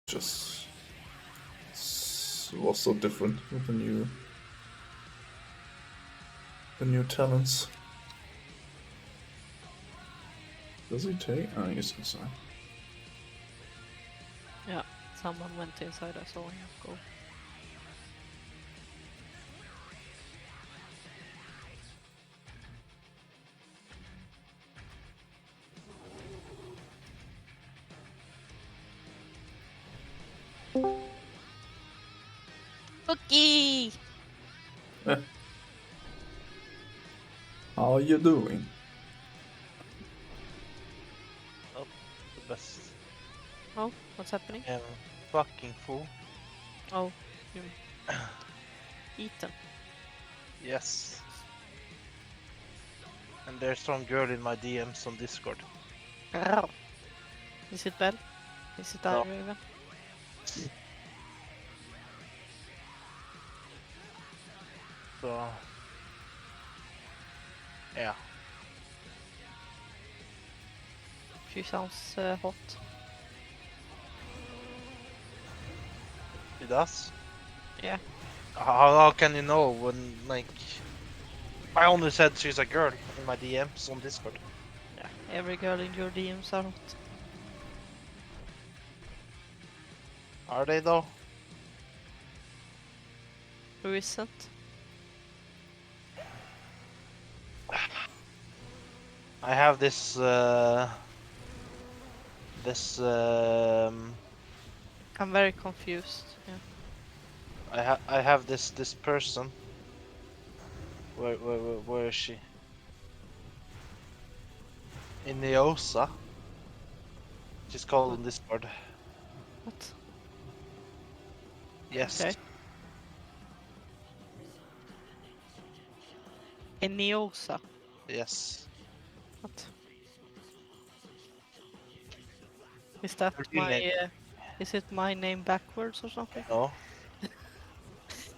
Just was so different with the new talents. Does he take? Oh, he's inside. Yeah, someone went inside. I saw him go. Cookie! How are you doing? Oh, the best. Oh, what's happening? Fucking fool. Oh, you eaten. Yes. And there's some girl in my DMs on Discord. Is it Bell? Is it No. Raven? So, yeah. She sounds hot. She does? Yeah. How can you know when, like... I only said she's a girl in my DMs on Discord. Yeah. Every girl in your DMs are hot. Are they though? Who isn't? I have this, I'm very confused. Yeah. I have this person. Where is she? In Neosa. She's called on Discord. What? Yes. Okay. Eniosa. Yes. What? Is that Her real my? name. Is it my name backwards or something? No.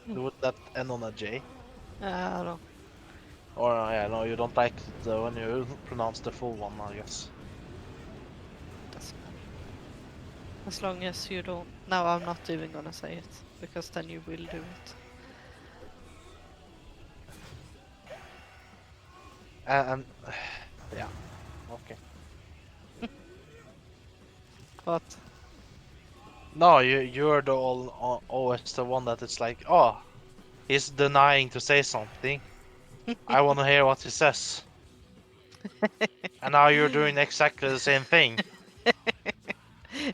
With that N on a J. I don't know. Or yeah, no, you don't like it when you pronounce the full one, I guess. Doesn't matter. As long as you don't. No, I'm not even gonna say it because then you will do it. And yeah, okay. But No, you're the always the one that it's like, oh, he's denying to say something. I want to hear what he says. And now you're doing exactly the same thing.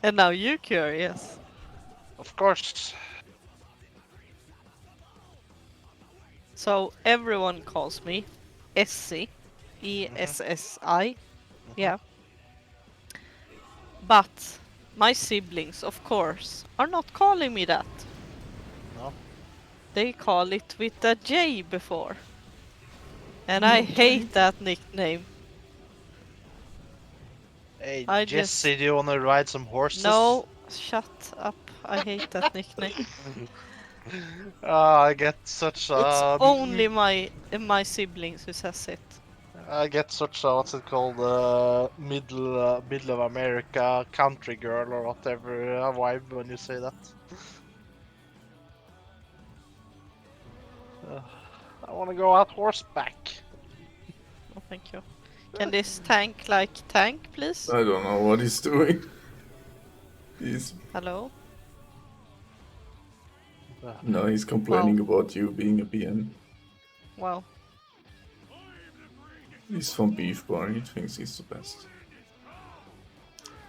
and now you're curious. Of course. So everyone calls me Essie, ESSI. Yeah. But my siblings, of course, are not calling me that. No. They call it with a J before. And I hate that nickname. Hey, I just. Jesse, do you want to ride some horses? No, shut up. I hate that nickname. I get such It's a only my siblings who says it. I get such a what's it called middle of America country girl or whatever vibe when you say that. Uh, I want to go out horseback. Oh, thank you. Can this tank tank, please? I don't know what he's doing. He's Hello? no, he's complaining about you being a BM. Wow. He's from Beef Bar. He thinks he's the best.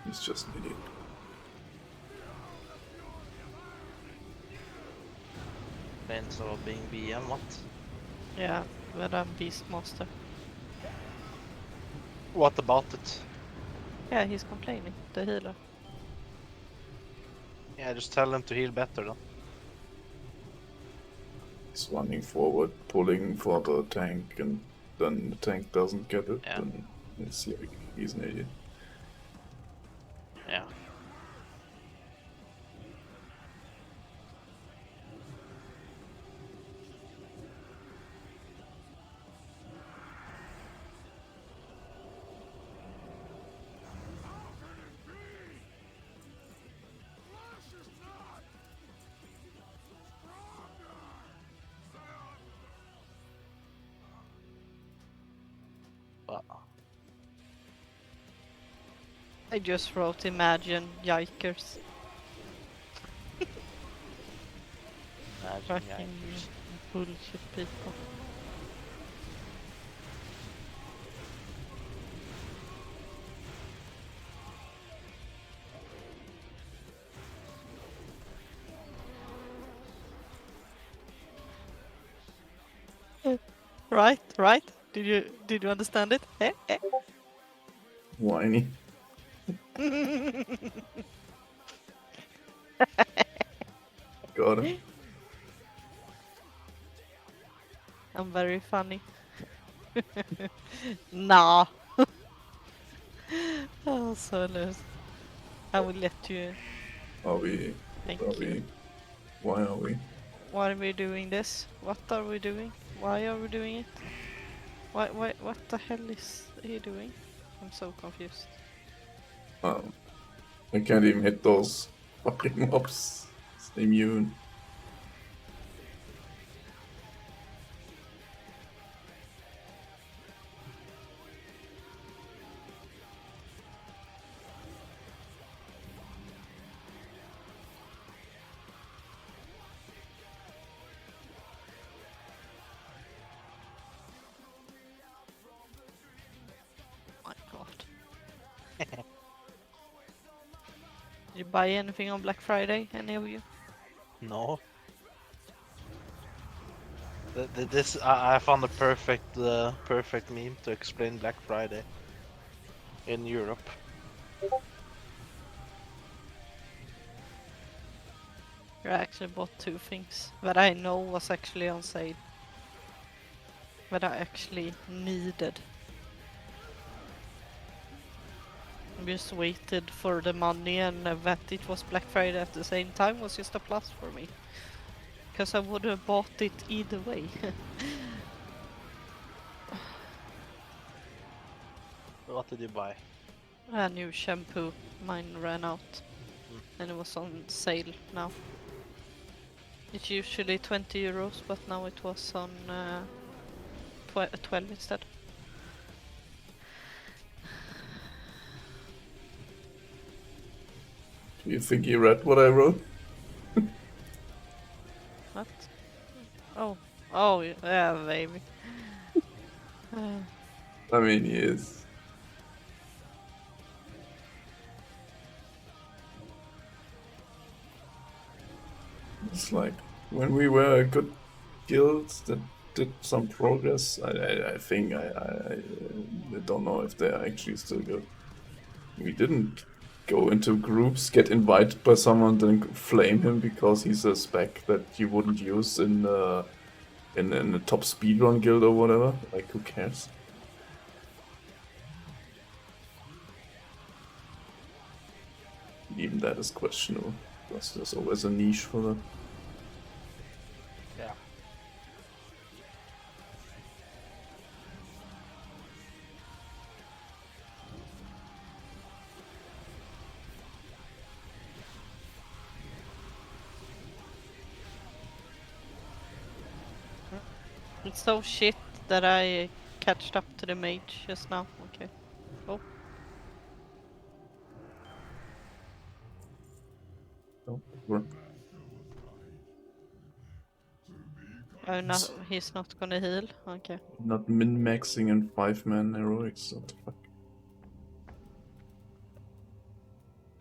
He's just an idiot. Depends on being BM, what? Yeah, but I'm Beastmaster. What about it? Yeah, he's complaining. The healer. Yeah, just tell them to heal better then. He's running forward, pulling for the tank, and then the tank doesn't get it. Yeah. Then it's like he's an idiot. Yeah. I just wrote imagine yikers. Imagine Fucking yikers. bullshit people. Right, right? Did you understand it? Eh, eh. Whiny. Got him. I'm very funny. Nah. Oh, so loose. I will let you. Are we? Thank Are you. we? Why are we? Why are we doing this? What are we doing? Why are we doing it? What the hell is he doing? I'm so confused. Um, I can't even hit those fucking mobs. It's immune. My god. Did you buy anything on Black Friday? Any of you? No. This I found the perfect meme to explain Black Friday in Europe. I actually bought two things that I know was actually on sale. That I actually needed. I just waited for the money and that it was Black Friday at the same time was just a plus for me. Because I would have bought it either way. What did you buy? A new shampoo. Mine ran out. Mm. And it was on sale now. It's usually 20 euros, but now it was on 12 instead. Do you think you read what I wrote? What? Oh. Oh, yeah, baby. I mean, he is. It's like when we were a good guild that did some progress. I think I don't know if they're actually still good. We didn't go into groups, get invited by someone, then flame him because he's a spec that you wouldn't use in a top speedrun guild or whatever. Like, who cares? Even that is questionable. Because there's always a niche for that. Yeah. It's so shit that I catched up to the mage just now. Okay. Oh, No, we're oh no, he's not gonna heal. Okay. not min-maxing in 5-man heroics. What the fuck?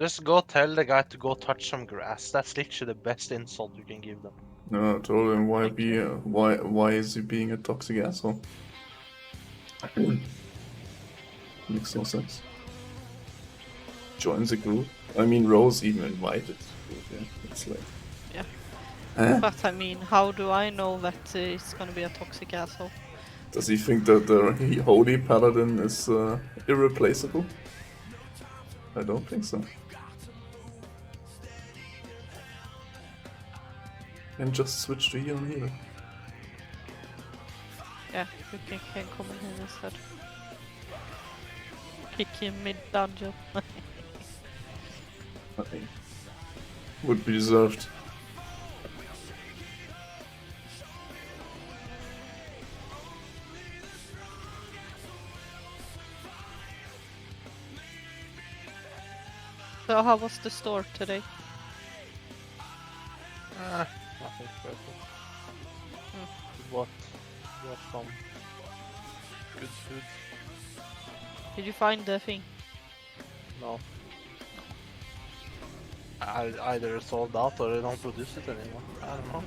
Just go tell the guy to go touch some grass. That's literally the best insult you can give them. No, I told him why Thank you. why is he being a toxic asshole? Makes no sense. Joins a group. I mean, Rose even invited. Yeah, it's like. Yeah. Eh? But I mean, how do I know that he's gonna be a toxic asshole? Does he think that the holy paladin is irreplaceable? I don't think so. And just switch to heal and heal. Yeah, you can come in here instead. Kick him mid-dungeon. I think would be deserved. So how was the store today? Nothing special. Hmm. Bought some good food. Did you find the thing? No. Either it's sold out or they don't produce it anymore. I don't know.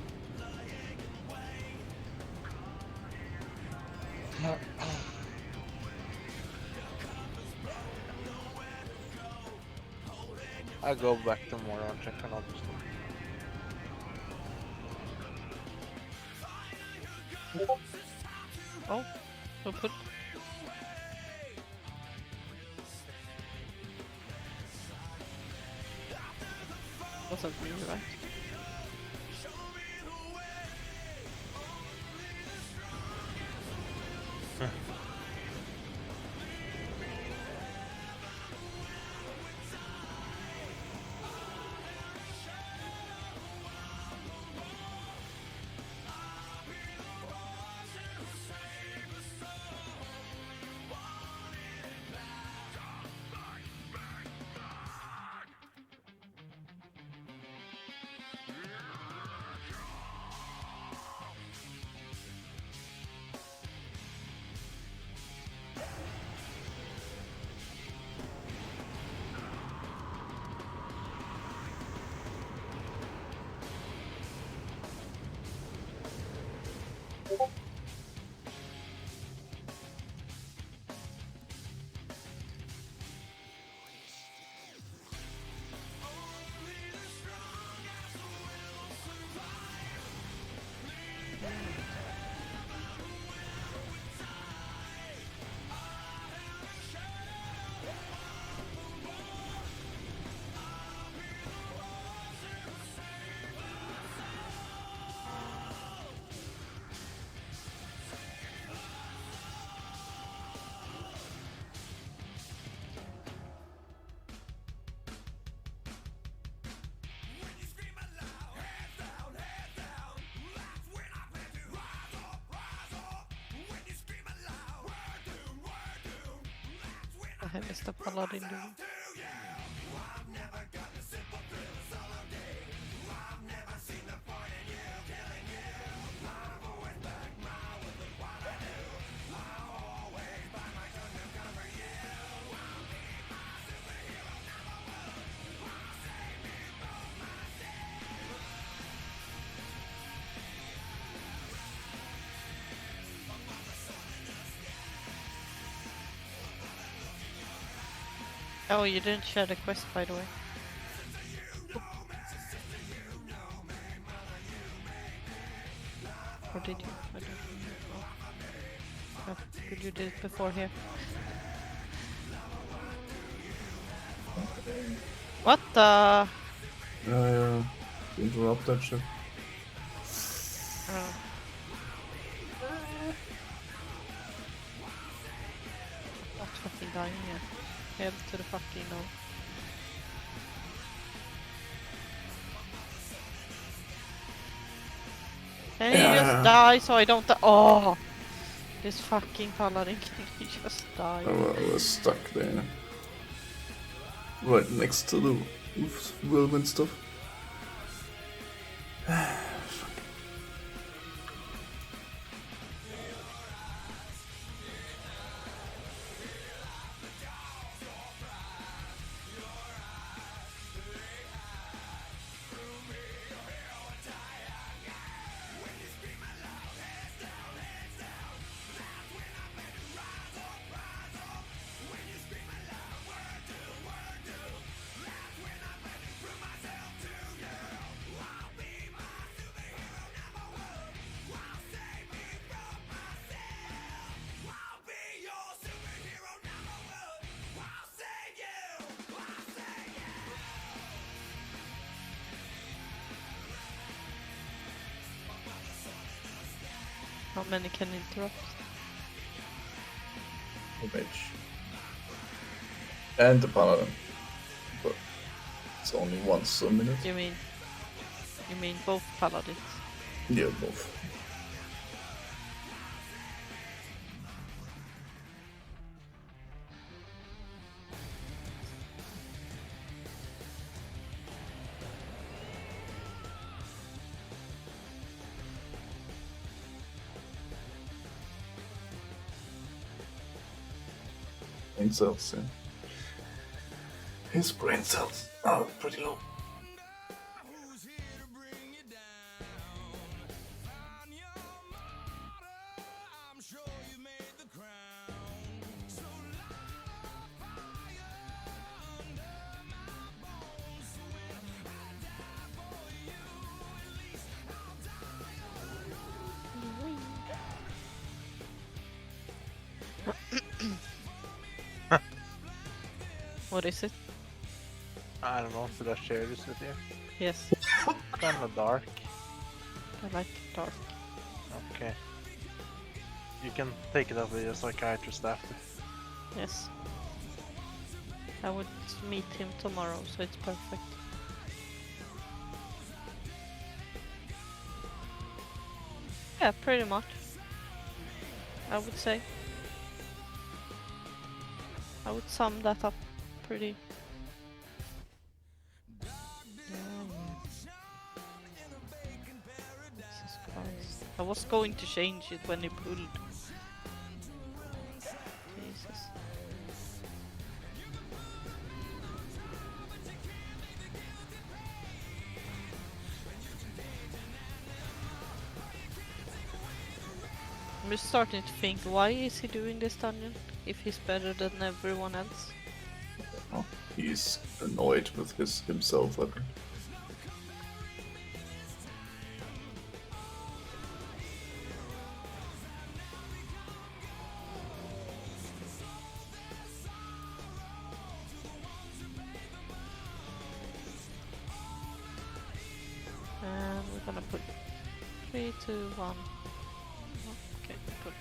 I'll go back tomorrow and check another store. Oh, so put. Wasn't me, right? Vad hemskt att Paladin dog. Oh, you didn't share the quest, by the way. Or did you? I don't remember. Oh, could you do it before here? What the? Interrupt that shit. Oh. Not fucking dying yet. Head to the fucking no. Can you just die so I don't die? Oh! This fucking Paladin, can he just die? I was stuck there. Right next to the whirlwind stuff. How many can interrupt? The mage. And the paladin. But it's only once a minute. You mean both Paladins? Yeah, both. brain cells. Yeah. His brain cells are pretty low. What is it? I don't know, should I share this with you? Yes, Kinda dark. I like dark. Okay. You can take it up with your psychiatrist after. Yes. I would meet him tomorrow, so it's perfect. Yeah, pretty much. I would say. I would sum that up pretty. Jesus Christ. I was going to change it when he pulled. Jesus. I'm just starting to think, why is he doing this dungeon if he's better than everyone else? Oh, he's annoyed with himself, I think. And we're gonna put 3, 2, 1. Okay, good.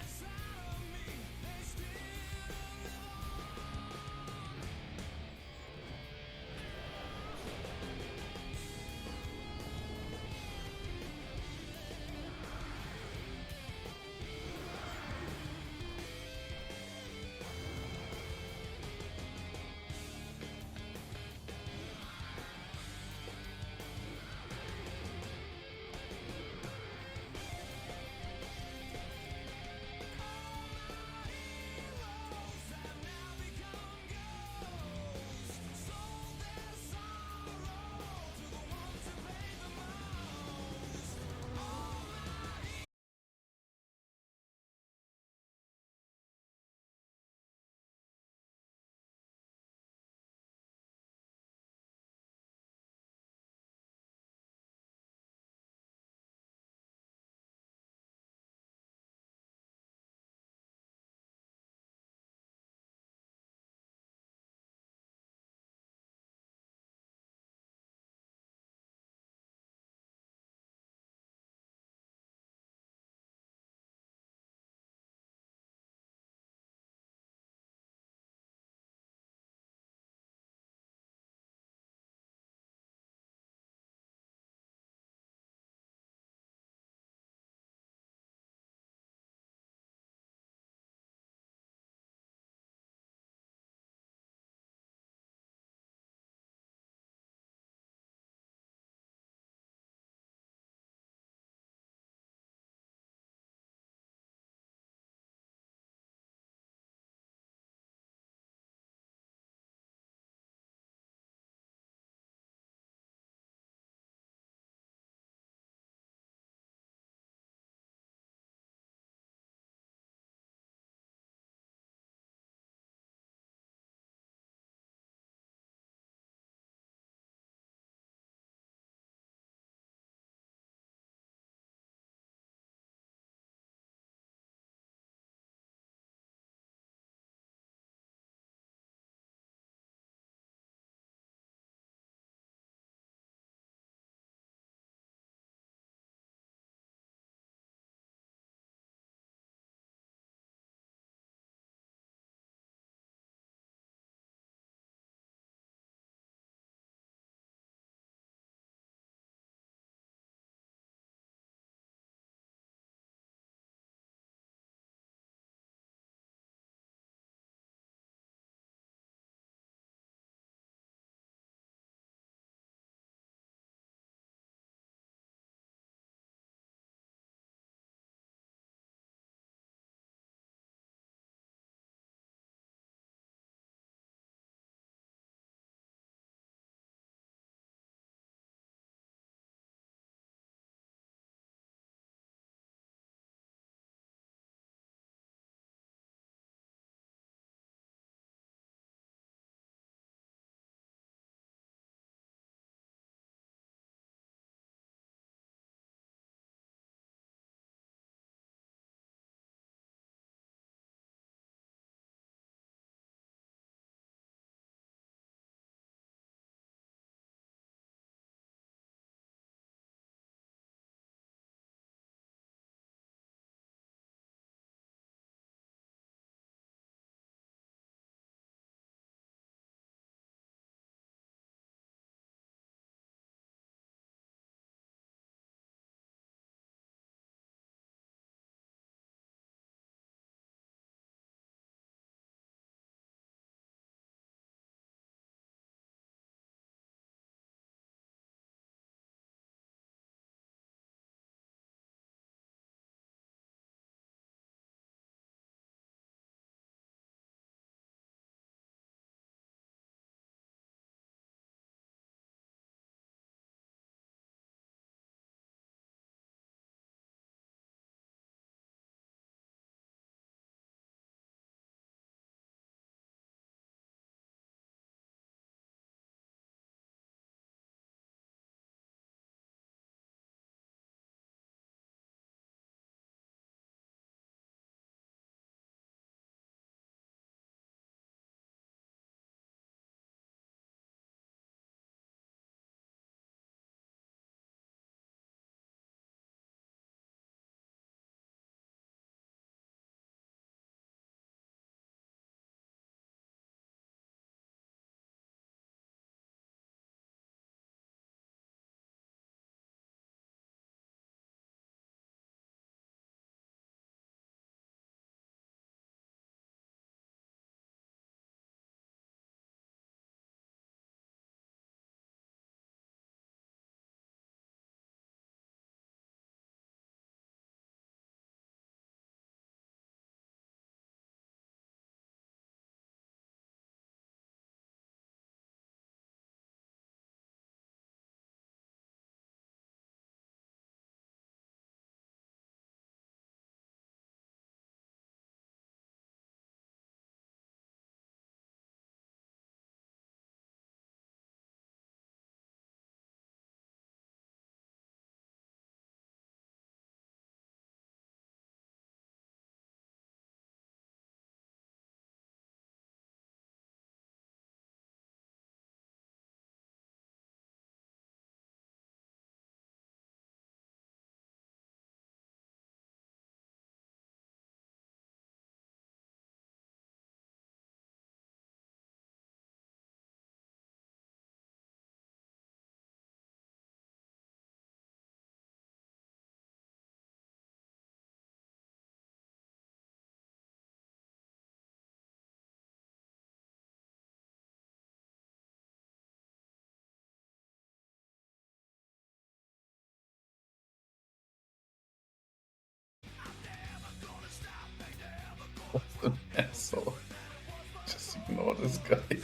this guy.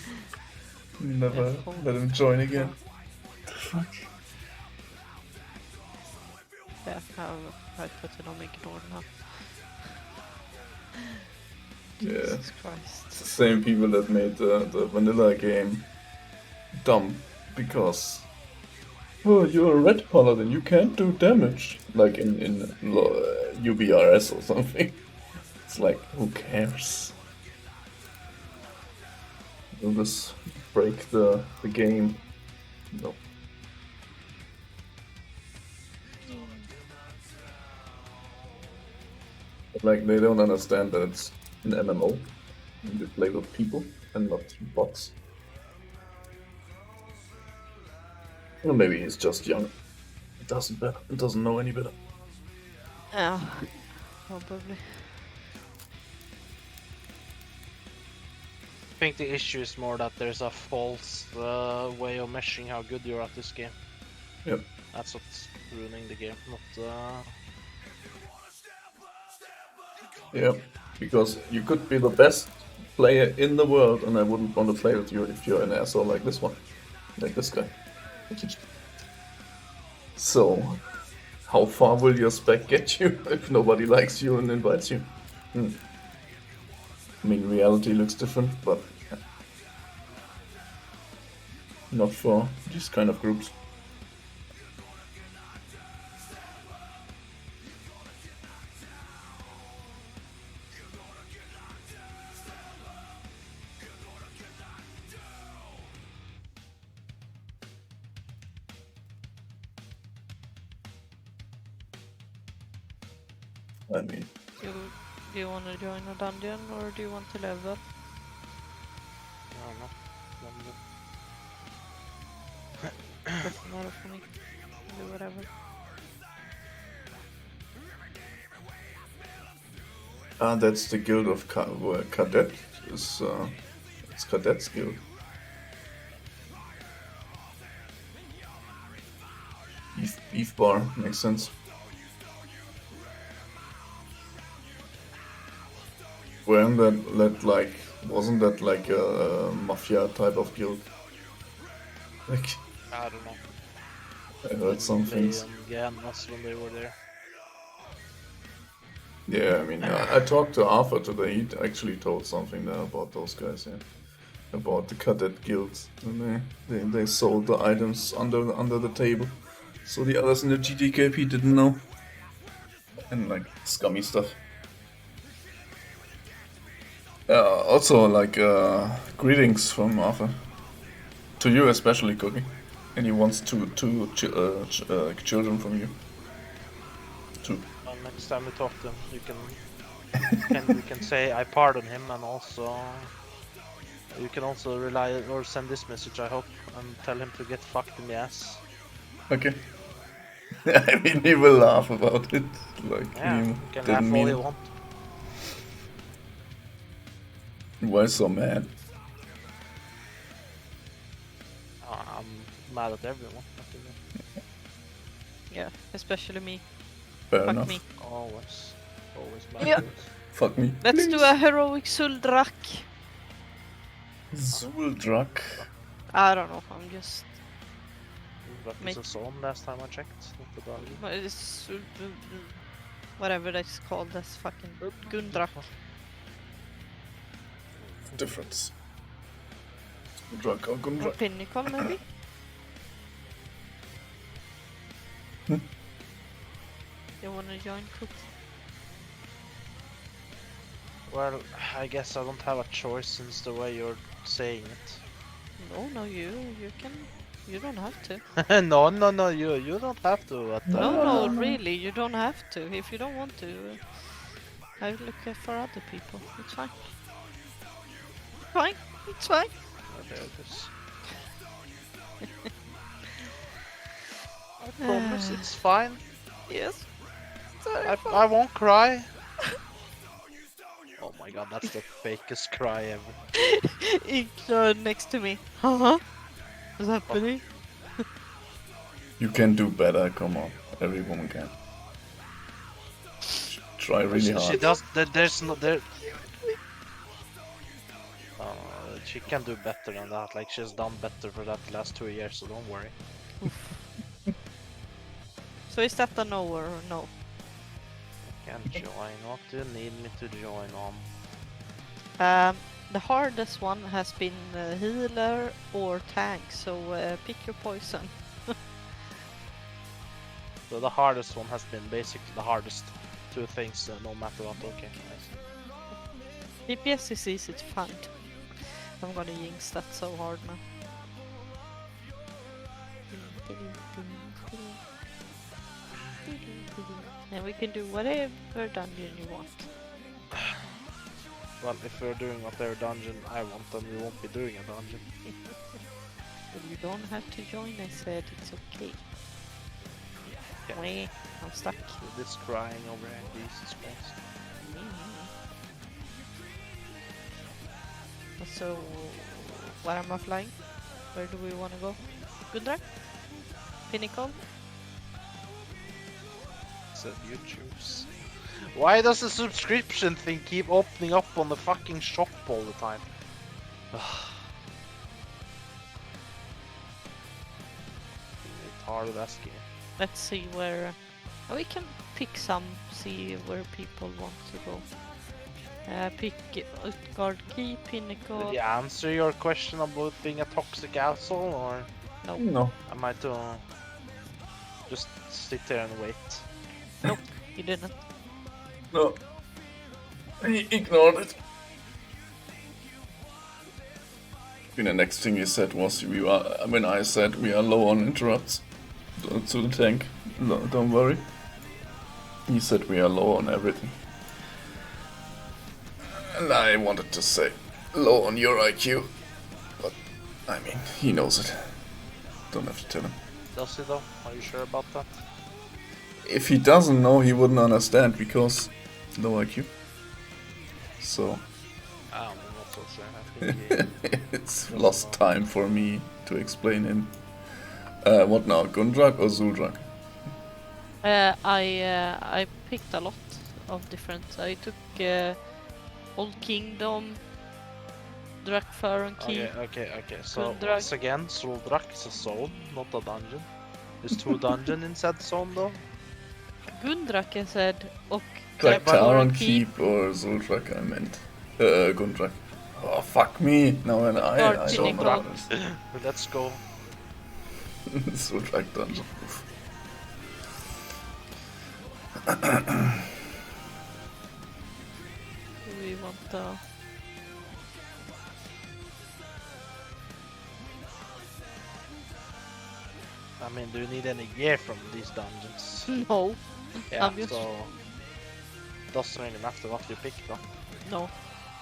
Never Yeah, let him join again. The fuck? Yeah, I put it on ignore now. Yeah. Jesus Christ. It's the same people that made the vanilla game dumb because you're a red paladin, you can't do damage like in UBRS or something. It's like, who cares? Will this break the game? No. Like, they don't understand that it's an MMO and you play with people and not bots. Or maybe he's just young. It doesn't matter. It doesn't know any better. Yeah, probably. I think the issue is more that there's a false way of measuring how good you're at this game. Yep. That's what's ruining the game, not Yeah, because you could be the best player in the world, and I wouldn't want to play with you if you're an asshole like this one, like this guy. So, how far will your spec get you if nobody likes you and invites you? I mean, reality looks different, but not for these kind of groups. I mean, Do you want to join a dungeon or do you want to level? I don't know. Doesn't matter for me. Do whatever. that's the guild of Cadet. It's Cadet's guild. Beef bar makes sense. Wasn't that like a mafia type of guild? Like, I don't know. I heard some things. Yeah, that's when they were there. Yeah, I mean, I talked to Arthur today. He actually told something there about those guys, yeah, about the cadet guilds, and they sold the items under the table, so the others in the GDKP didn't know, and like scummy stuff. Also, like, greetings from Arthur. To you especially, Cookie. And he wants two children from you. Two. Next time we talk to him, you can say I pardon him, and also you can also rely or send this message, I hope, and tell him to get fucked in the ass. Okay. I mean, he will laugh about it. Like, Yeah, he you can didn't laugh mean all it. you want. Why so mad? I'm mad at everyone. Yeah, especially me. Fair Fuck enough. me. Always mad. Yeah. Fuck me. Let's do a heroic Suldrak. Zuldrak. I don't know, I'm just... That was a song last time I checked. Not the dog. It's, whatever that's called, that's fucking Gundrak. Difference. Zuldrak or Or Gundrak. Pinnacle, maybe? You wanna join Cook? Well, I guess I don't have a choice since the way you're saying it. No, you can... You don't have to. No, you don't have to. But, No, really, you don't have to. If you don't want to, I look for other people. It's fine. Fine, it's fine. there it is. I promise it's fine. Yes. I won't cry. Oh my god, that's the fakest cry ever. Ink next to me. Huh? What's happening? You can do better, come on. Every woman can. Try really She hard. does. There's no there. she can do better than that. Like she's done better for that the last 2 years, so don't worry. So is that a no or no? Can join. What do you need me to join on? The hardest one has been healer or tank, so pick your poison. So the hardest one has been basically the hardest two things, no matter what. Okay, nice. DPS is easy to find. I'm gonna jinx that so hard now. And we can do whatever dungeon you want. Well, if we're doing whatever dungeon I want, then we won't be doing a dungeon. Well, you don't have to join, I said. It's okay. Yeah. Wait, I'm stuck. This crying over here, Jesus Christ. So, where am I flying? Where do we want to go? Gundrak? Pinnacle? So you choose. Why does the subscription thing keep opening up on the fucking shop all the time? Retarded ass game. Let's see where... we can pick some, see where people want to go. Pick Utgard Key, Pinnacle... Did you answer your question about being a toxic asshole, or No. No. am I to just sit there and wait? Nope, you didn't. No. He ignored it. The next thing he said was when I said we are low on interrupts to the tank. No, don't worry. He said we are low on everything. And I wanted to say low on your IQ. But I mean, he knows it. Don't have to tell him. Does he though? Are you sure about that? If he doesn't know, he wouldn't understand because low IQ. So I'm not so sure. I think it's lost time for me to explain him. What now, Gundrak or Zuldrak? I picked a lot of different... I took Old Kingdom, Drakfaron Key. Okay. So Gundrak. once again, Soldrak is a zone, not a dungeon. There's two dungeons in said zone though. Gundrak I said, och Draktaron Drakfaron Keep or Zuldrak I meant. Gundrak. Oh fuck me! Now and I don't know. Pinnacle. Let's go. Zuldrak dungeon. We want the... I mean, do you need any gear from these dungeons? No. Yeah, Obvious. so doesn't really matter what you pick though. No.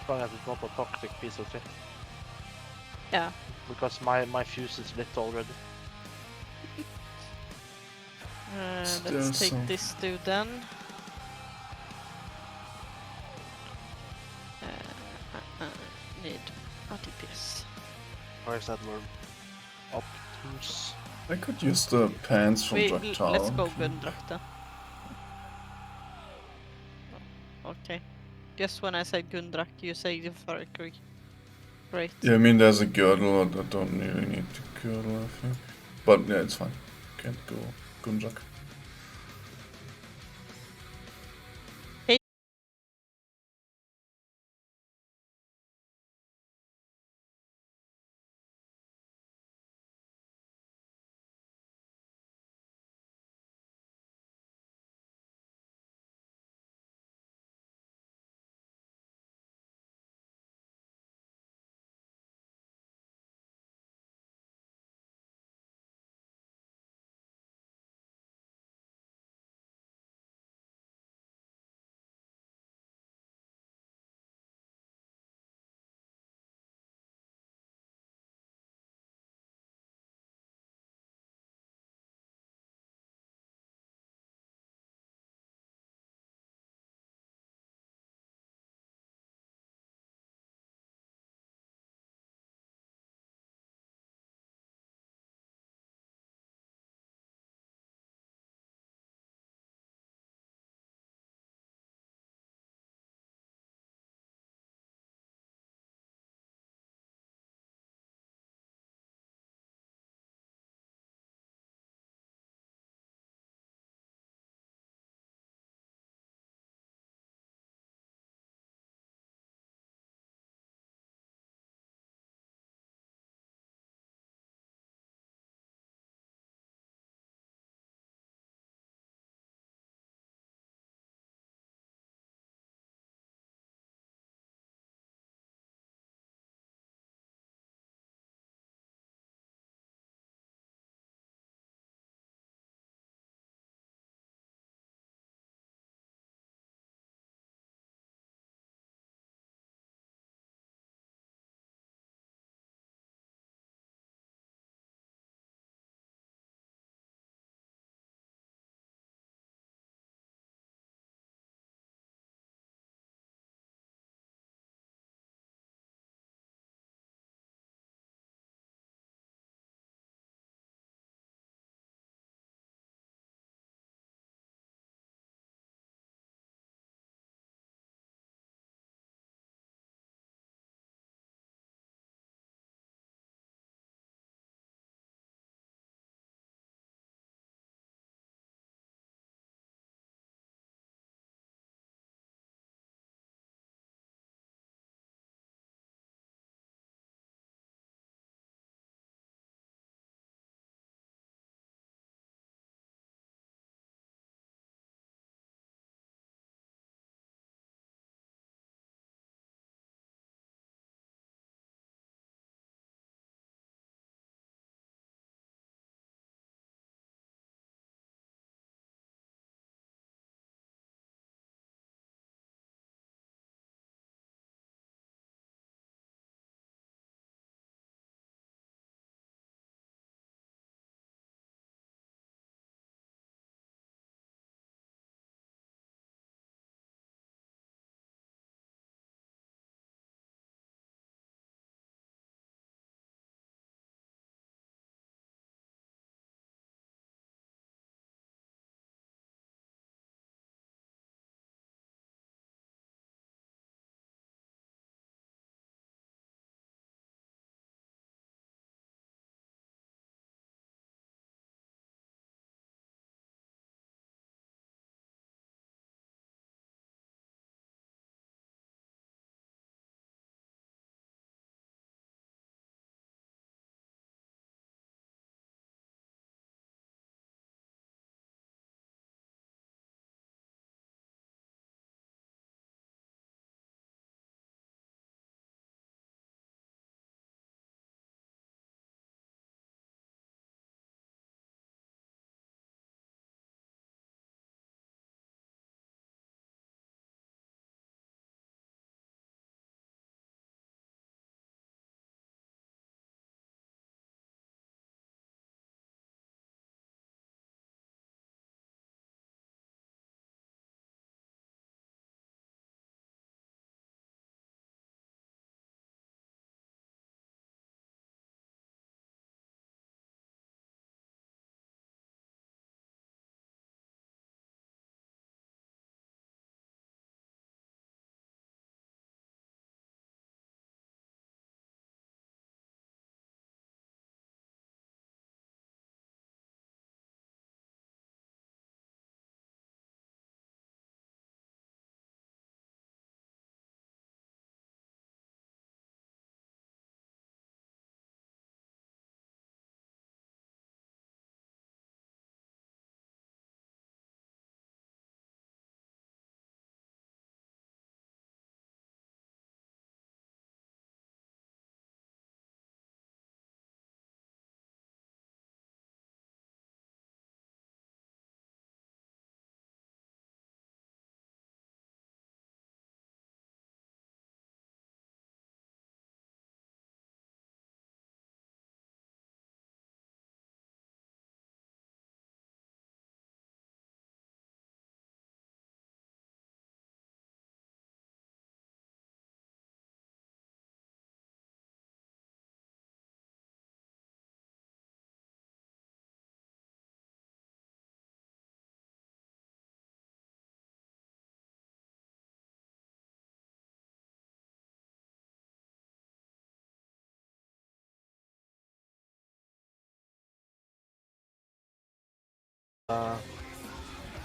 As long as it's not a toxic piece of shit. Yeah. Because my fuse is lit already. Still Let's take some. this dude then. Need a DPS. Where's that word? Obtuse. I could use the pants from Let's Draktaron. go Gundrak then. Okay. Just when I said Gundrak, you say the Valkyrie. Great. Yeah, I mean there's a girdle. I don't really need the girdle, I think. But yeah, it's fine. Can't go Gundrak.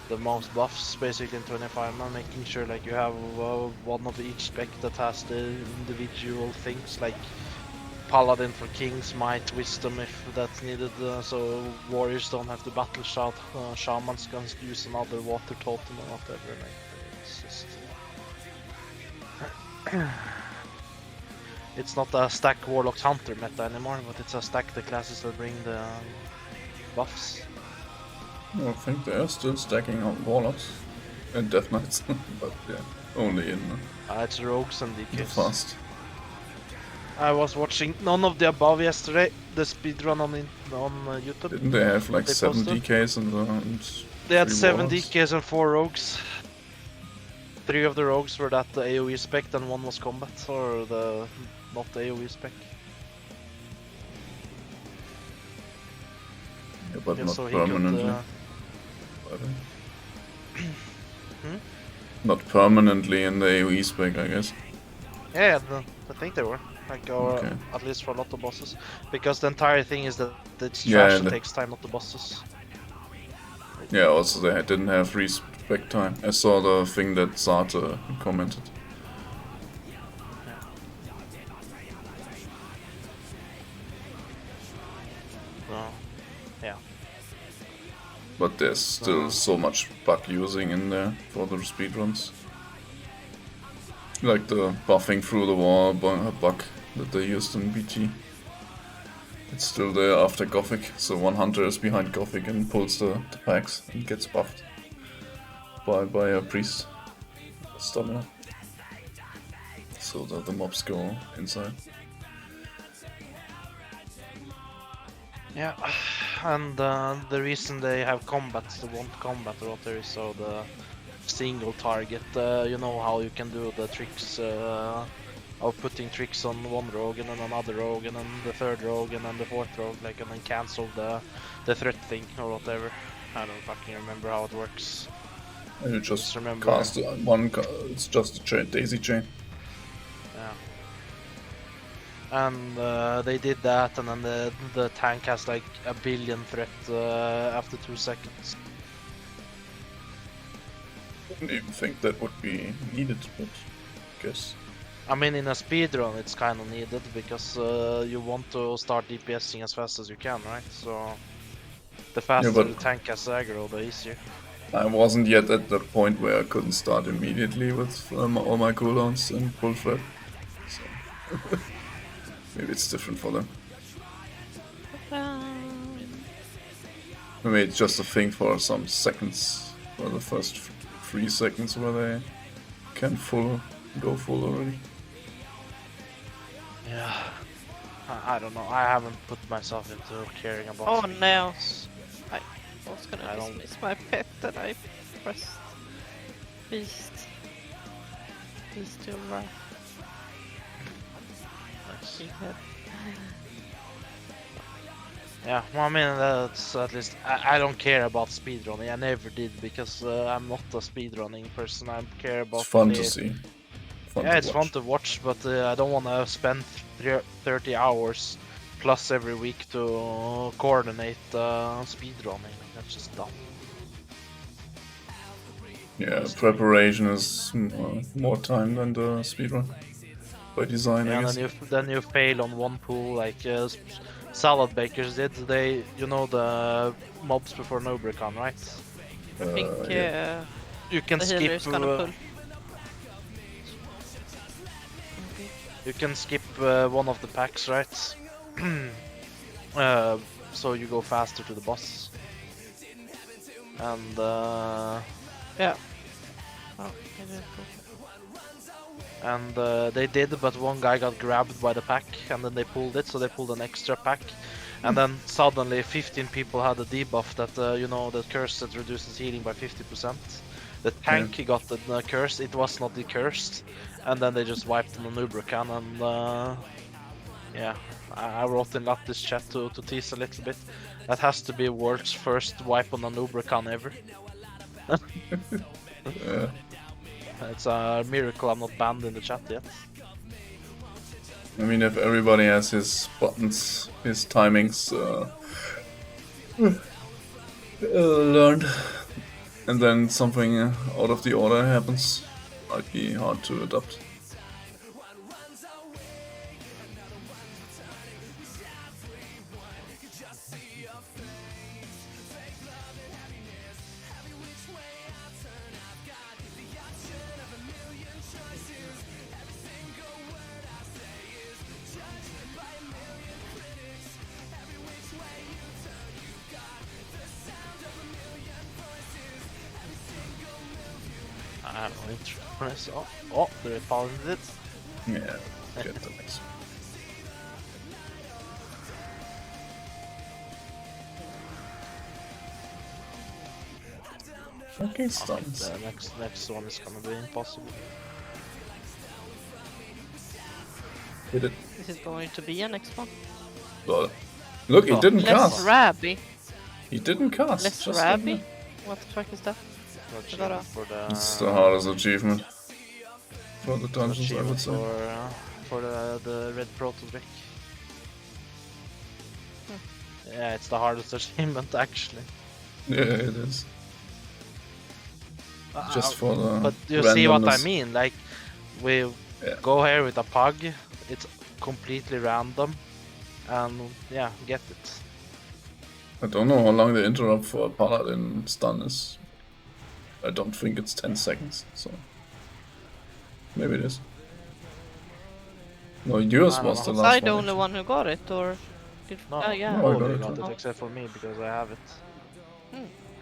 the most buffs basically in 25 man, making sure like you have one of each spec that has the individual things like Paladin for King's Might, Wisdom if that's needed, so warriors don't have to battle shout, shamans can use another water totem or whatever. Like, it's just it's not a stack Warlock Hunter meta anymore, but it's a stack the classes that bring the buffs. I think they are still stacking on Warlocks and Death Knights, but yeah, only in It's rogues and the DKs. fast. I was watching none of the above yesterday, the speedrun on YouTube. Didn't they have like They 7 posted? DKs and They had 3 7 Warlocks? DKs and 4 rogues. 3 of the rogues were that AoE spec and 1 was combat, or the not AoE spec. Yeah, but Yeah, not so he permanently. could, Hmm? Not permanently in the AoE spec, I guess. yeah, I think they were. Like, or Okay. at least for a lot of bosses. Because the entire thing is that it's Yeah, trash that takes time, not the bosses. Yeah, also they didn't have respec time. I saw the thing that Sarte commented. So, yeah. But there's still so much bug using in there for the speedruns. Like the buffing through the wall bug that they used in BT. It's still there after Gothic, so one hunter is behind Gothic and pulls the packs and gets buffed by a priest stamina. So that the mobs go inside. Yeah, and the reason they have combats, the one combat or whatever, is so the single target, you know how you can do the tricks of putting tricks on one rogue and then another rogue and then the third rogue and then the fourth rogue, like, and then cancel the threat thing or whatever. I don't fucking remember how it works. And you just remember- cast one, it's just a chain, daisy chain. Yeah. And they did that, and then the tank has like a billion threat after 2 seconds. I didn't even think that would be needed, but I guess. I mean, in a speedrun it's kind of needed, because you want to start DPSing as fast as you can, right? So the faster but- the tank has aggro, the easier. I wasn't yet at the point where I couldn't start immediately with all my cooldowns and full threat. So maybe it's different for them. Maybe it's just a thing for some seconds, for the first 3 seconds where they can go full already. Yeah. I don't know. I haven't put myself into caring about. Oh no! speeds. I was gonna I don't- dismiss my pet and I pressed beast. He's still right. Nice. Yeah. Yeah, well, I mean, that's at least. I don't care about speedrunning. I never did, because I'm not a speedrunning person. I care about. It's fun the- to see. Fun Yeah, to it's watch. fun to watch, but I don't want to spend 30 hours plus every week to coordinate speedrunning. That's just dumb. Yeah, preparation is more time than the speedrun. By design, I Yeah, guess. and then you fail on one pool, like salad bakers did. They, you know, the mobs before Nobricon, right? I think yeah. You can the skip. healer is gonna pull. You can skip one of the packs, right? So you go faster to the boss. And Yeah. Oh, I did pull. and they did, but one guy got grabbed by the pack, and then they pulled it, so they pulled an extra pack. And then suddenly 15 people had a debuff that, you know, that curse that reduces healing by 50%. The tank got the curse, it was not decursed. And then they just wiped on the Nubracan, and yeah, I wrote in Lattice chat to tease a little bit. That has to be world's first wipe on a Nubracan ever. Yeah. It's a miracle I'm not banned in the chat yet. I mean, if everybody has his buttons, his timings, learned, and then something out of the order happens, might be hard to adapt. I have no interest. Oh, they repaused it. Yeah, get the next one. Fucking I think stuns. the next one is gonna be impossible. Hit it. Is it going to be a next one? Lol. Look, he Oh. didn't Less cast. Rabby. He didn't cast. Less just like Rabby? that. What the fuck is that? Achievement for the. It's the hardest achievement for the dungeons, I would achievement say. for the red proto trick. Yeah, it's the hardest achievement actually. Yeah, it is. Just for the But you see what I randomness. mean? Like, we Yeah. go here with a pug, it's completely random, and yeah, get it. I don't know how long the interrupt for a paladin stun is. I don't think it's 10 seconds, so maybe it is. No, yours I don't was the know. Was last I the one. only actually. one who got it, or did? No, Oh yeah. No, I nobody got it got too. it except for me because I have it.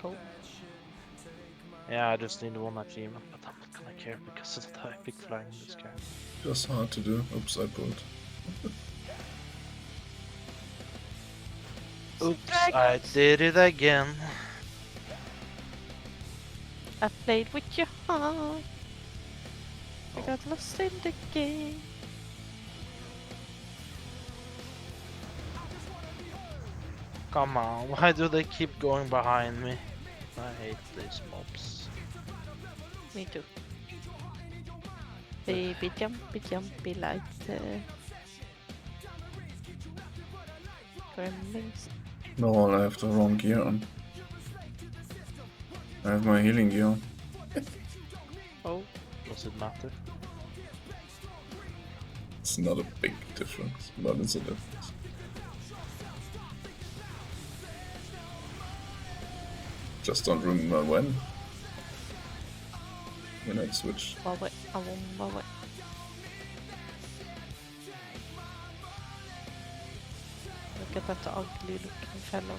Cool. Yeah, I just need one achievement, but I'm not gonna care because of the epic flying in this guy. Just hard to do. Oops, I pulled. Oops, I did it again. I played with your heart. I got lost in the game. Come on, why do they keep going behind me? I hate these mobs. Me too. Baby jumpy jumpy like the gremlins. No, I have the wrong gear on. I have my healing gear on. Oh, Does it matter? It's not a big difference, but it's a difference. Just don't remember when I switch. my way, I want my way. Look at that ugly looking fellow.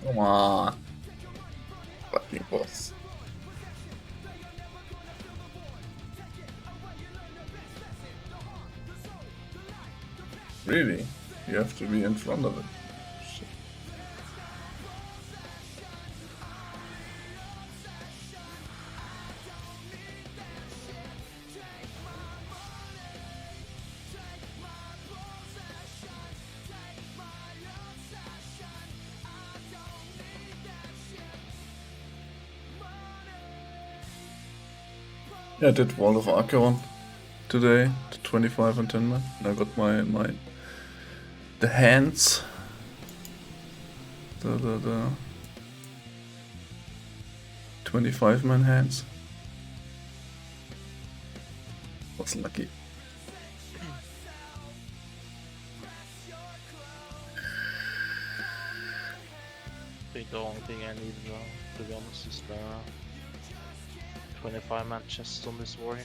Come on. Fucking boss. Really? You have to be in front of it. Shit. Yeah, I did World of Archeon today, the 25 and 10 man. And I got the hands. The 25 man hands. Was lucky. I think the only thing I need, to be honest, is the 25 man chest on this warrior.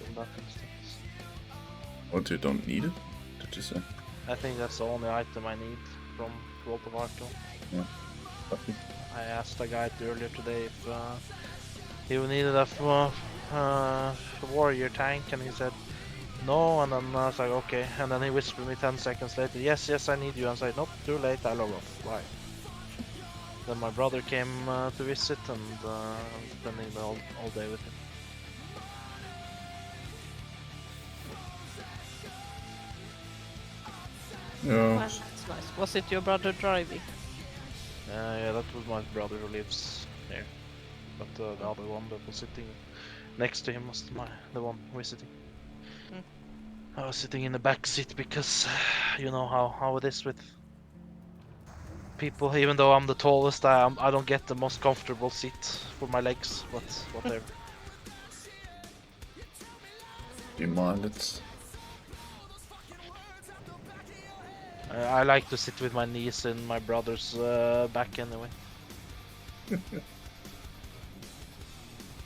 In that instance. What, you don't need it? Did you say? I think that's the only item I need from World of Archeon. Yeah. Lucky. I asked a guy earlier today if he needed a warrior tank, and he said no, and then I was like okay, and then he whispered me 10 seconds later, yes I need you, and I said nope, too late, I log off, bye. Then my brother came to visit, and I'm spending the all day with him. Yeah. Well, that's nice. Was it your brother driving? Yeah, that was my brother who lives here. But the other one that was sitting next to him was the one visiting. Mm. I was sitting in the back seat because you know how it is with people. Even though I'm the tallest, I don't get the most comfortable seat for my legs. But whatever. You mind it? I like to sit with my knees in my brother's back anyway.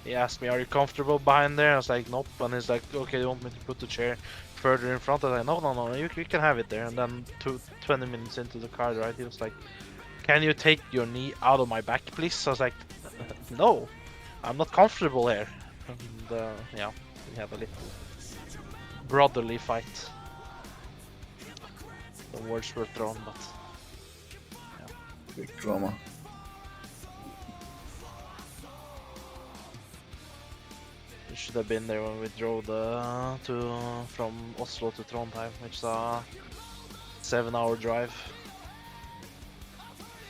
He asked me, "Are you comfortable behind there?" I was like, "Nope." And he's like, "Okay, you want me to put the chair further in front?" I was like, "No, you can have it there." And then 20 minutes into the car ride, he was like, "Can you take your knee out of my back, please?" I was like, "No, I'm not comfortable here." And yeah, we had a little brotherly fight. The words were thrown, but Big drama. we should have been there when we drove from Oslo to Trondheim, which is a 7-hour drive.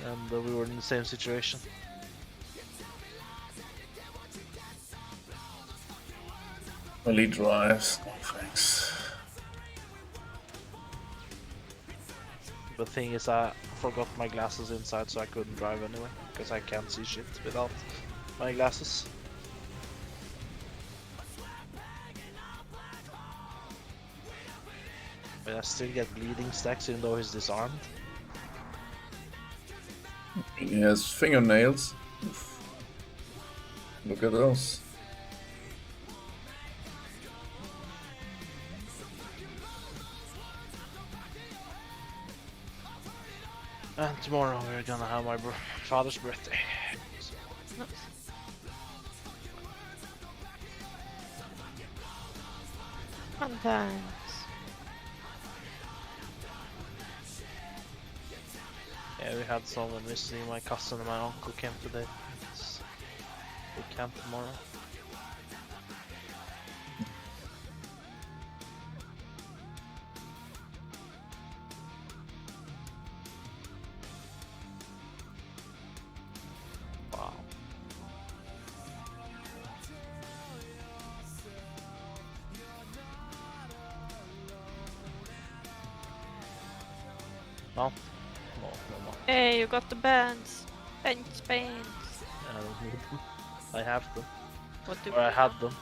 And we were in the same situation. Early drives. No thanks. The thing is, I forgot my glasses inside, so I couldn't drive anyway, because I can't see shit without my glasses. But I still get bleeding stacks even though he's disarmed. He has fingernails. Oof. Look at those. And tomorrow we're gonna have my father's birthday. Nice. Fun times. Yeah, we had someone visiting. My cousin and my uncle came today. We camp tomorrow. Wow. No, no more. Hey, you got the bands. Bench bands. I don't need them. I have them. What do Or I had them.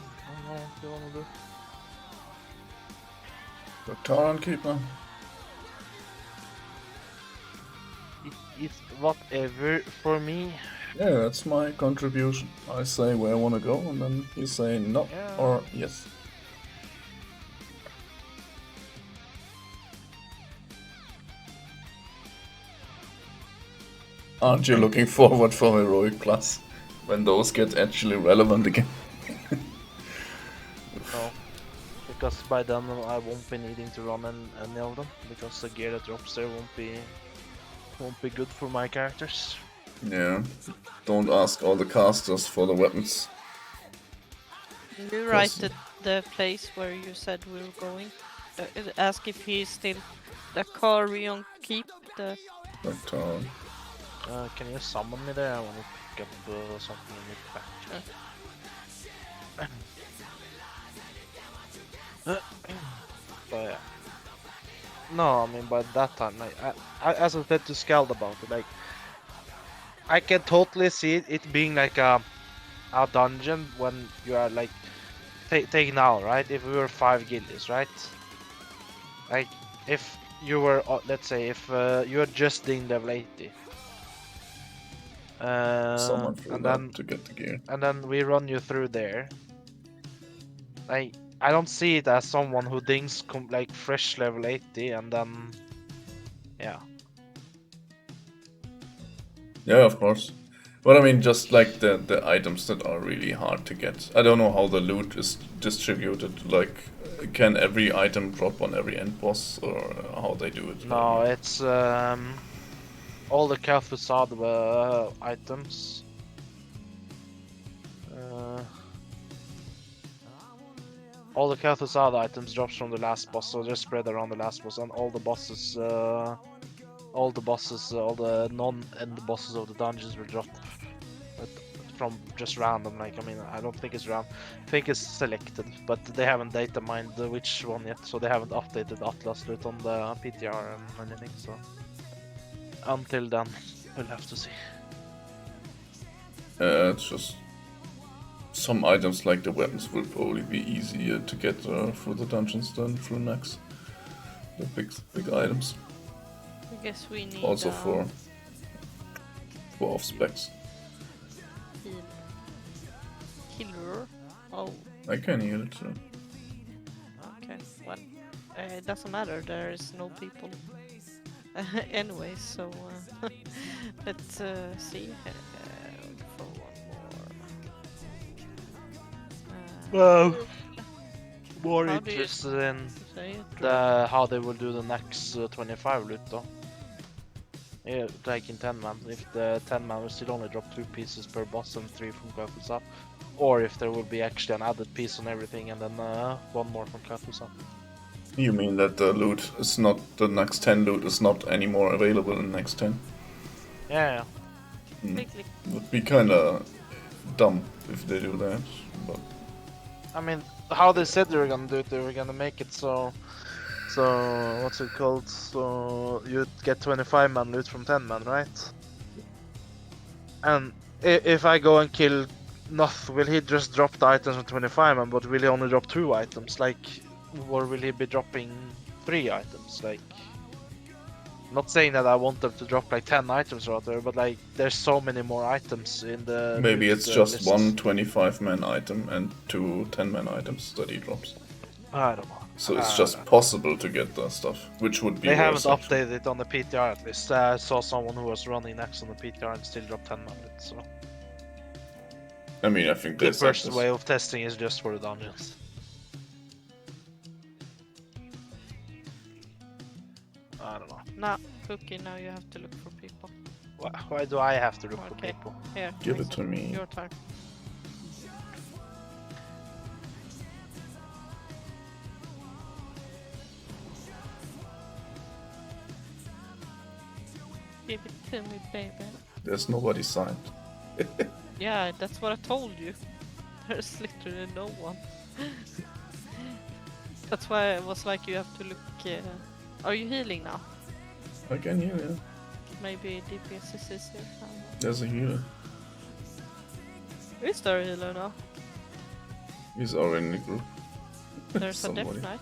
I don't know what you wanna do. The Taran Keeper. It's whatever for me. Yeah, that's my contribution. I say where I want to go, and then you say no Yeah. or yes. Aren't you looking forward for Heroic Plus when those get actually relevant again? No. Because by then I won't be needing to run any of them, because the gear that drops there won't be good for my characters. Yeah. Don't ask all the casters for the weapons. you write the place where you said we were going? Ask if he's still the Carion Keep. The The Taran. Can you summon me there? I want to pick up something in the back. But yeah. No, I mean by that time, like as I said to Scald about it, like I can totally see it being like a dungeon when you are like take now, right? If we were 5 guildies, right? Like if you were let's say if you are just doing level 80. Someone threw And that then to get the gear. we run you through there. Like I don't see it as someone who dings like fresh level 80 and then yeah. Yeah, of course. But I mean, just like the items that are really hard to get. I don't know how the loot is distributed. Like, can every item drop on every end boss, or how they do it? No, it's all the Kafusad items. All the Kafusad items drops from the last boss, so they're spread around the last boss, and all the bosses all the bosses, all the non-end bosses of the dungeons were dropped from just random. Like, I mean, I don't think it's random. I think it's selected, but they haven't data mined which one yet, so they haven't updated Atlas loot on the PTR and anything. So until then, we'll have to see. It's just some items like the weapons will probably be easier to get through the dungeons than through Nax. The big items. I guess we need Also for off specs. Healer. Oh, I can heal it too. okay. Well, it doesn't matter. There is no people. Anyway, so let's see. For one more. Well, more How do you interested in say it? how they will do the next 25 loot though. Yeah, like in 10 man. If the 10 man will still only drop 2 pieces per boss and 3 from Katusa, or if there will be actually an added piece on everything and then 1 more from Katusa. You mean that the loot is not, the next 10 loot is not anymore available in the next 10? Yeah. Would be kinda dumb if they do that, but... I mean, how they said they were gonna do it, they were gonna make it so what's it called? So you get 25 man loot from 10 man, right? And if I go and kill Noth, will he just drop the items from 25 man, but will he only drop 2 items? Like, or will he be dropping 3 items? Like, not saying that I want them to drop like 10 items or whatever, but like, there's so many more items in the Maybe loot, it's just lists. 1 25-man item and 2 10-man items that he drops. I don't know. So it's just possible to get that stuff, which would be They haven't worse, actually. updated it on the PTR at least. I saw someone who was running next on the PTR and still dropped 10 man loot, so... I mean, I think they The said first this. way of testing is just for the dungeons. I don't know. Now, Cookie, now you have to look for people. Why do I have to look for Okay. people? Here, Give it Mason, to me. Your turn. Give it to me, baby. There's nobody signed. Yeah, that's what I told you. There's literally no one. That's why I was like, you have to look. Are you healing now? I can heal, yeah. Maybe DPS is here. There's a healer. Is there a healer now? He's already in the group. There's a Death Somebody. Knight.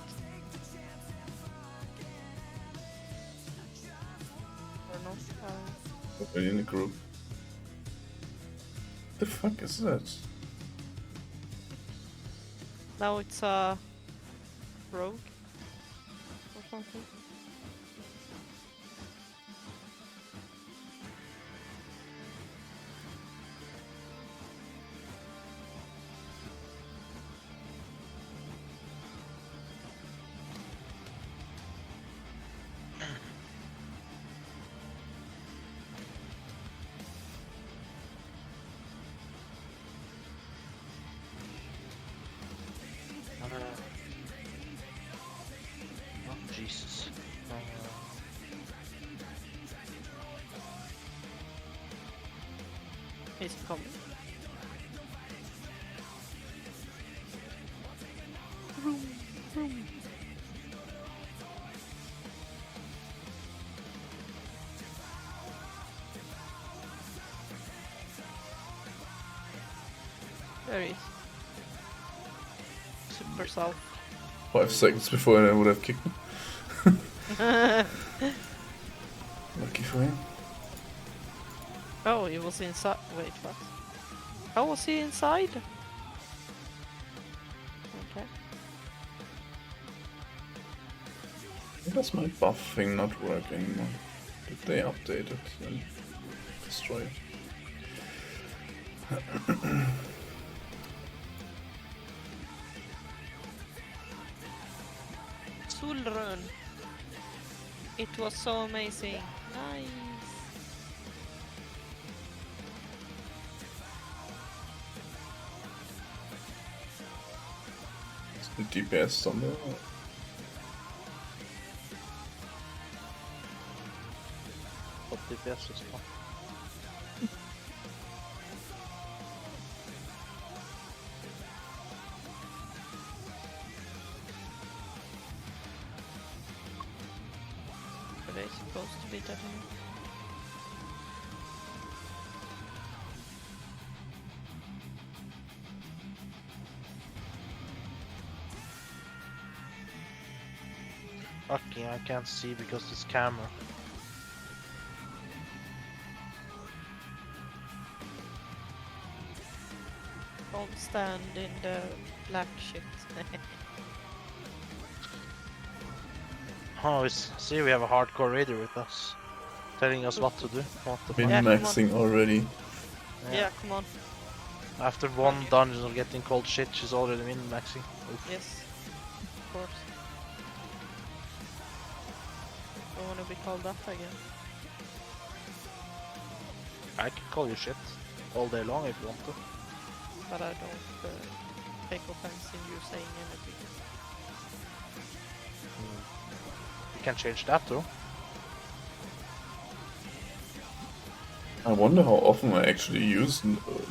Or no? Already in the group. The fuck is that? Now it's a rogue or something. Oh, Jesus. He's coming. There he is. Super south. 5 seconds before I would have kicked him. Lucky for him. Oh, he was inside. Wait, what? How was he inside? Okay. Why does my buff thing not work anymore? Did they update it and destroy it? Solrun. It was so amazing. Nice. Is the DPS somewhere? DPS is fun. Are they supposed to be dead? Fucking, I can't see because this camera. Don't stand in the black shit. Oh, see, we have a hardcore raider with us, telling us what to do. What the Been fuck? Yeah, come maxing already. Yeah, come on. After one dungeon of getting cold shit, she's already min maxing. Oof. Yes, of course. Don't want to be called up again. I can call you shit all day long if you want to. But I don't take offense in you saying anything. You can change that too. I wonder how often I actually use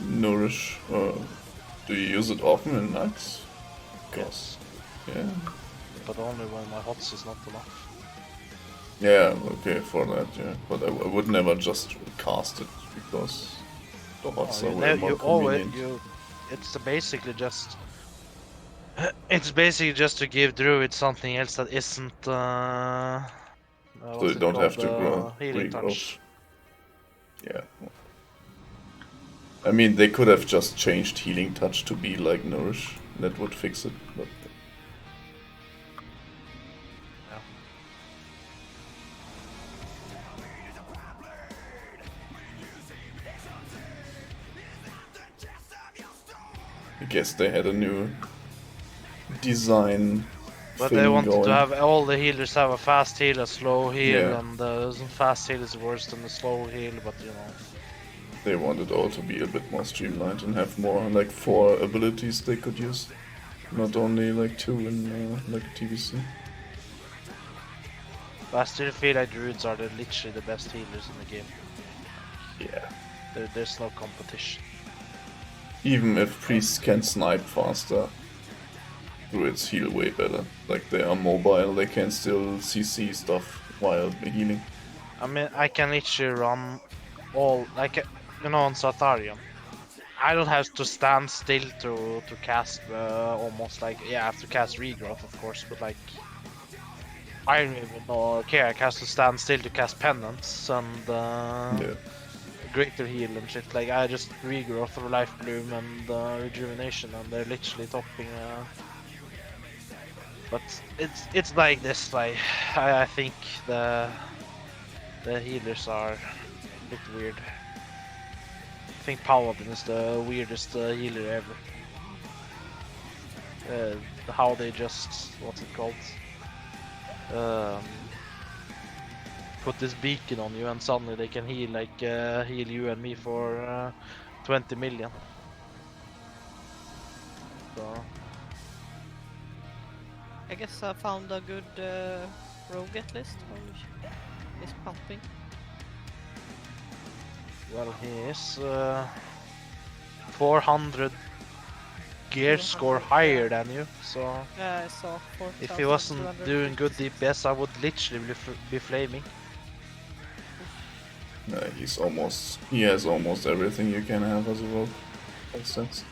Nourish. Do you use it often in Nax? Yes. Yeah. But only when my hots is not enough. Yeah, okay, for that, yeah. But I would never just cast it because the hots are way more convenient. It's basically just. It's basically just to give Druid something else that isn't. So What's you it don't called? have to grow Healing regrowth. touch. Yeah. I mean, they could have just changed Healing Touch to be like Nourish. That would fix it, but... Yeah. I guess they had a new design But thing they wanted going. to have all the healers have a fast heal, a slow heal, Yeah. and fast heal is worse than the slow heal, but you know. They wanted all to be a bit more streamlined and have more, like, 4 abilities they could use. Not only, like, 2 in, like, a TBC. But I still feel like Druids are literally the best healers in the game. Yeah. There's no competition. Even if priests can snipe faster, Druids heal way better. Like, they are mobile, they can still CC stuff while healing. I mean, I can literally run all, like, you know, on Satharium. I don't have to stand still to cast almost like, yeah, I have to cast Regrowth, of course, but like, I don't even know, okay, I have to stand still to cast Penance and Yeah. Greater Heal and shit. Like, I just Regrowth or Life Bloom and Rejuvenation, and they're literally topping. But it's like this. Like, I think the healers are a bit weird. I think Paladin is the weirdest healer ever. How they just, what's it called? Put this beacon on you and suddenly they can heal, like heal you and me for 20 million. So I guess I found a good rogue at list. Holy shit. He's pumping. well, he is 400 gear score higher than you. So Yeah, I saw 4,250. if he wasn't doing good DPS, I would literally be flaming. He has almost everything you can have as a rogue. Makes sense.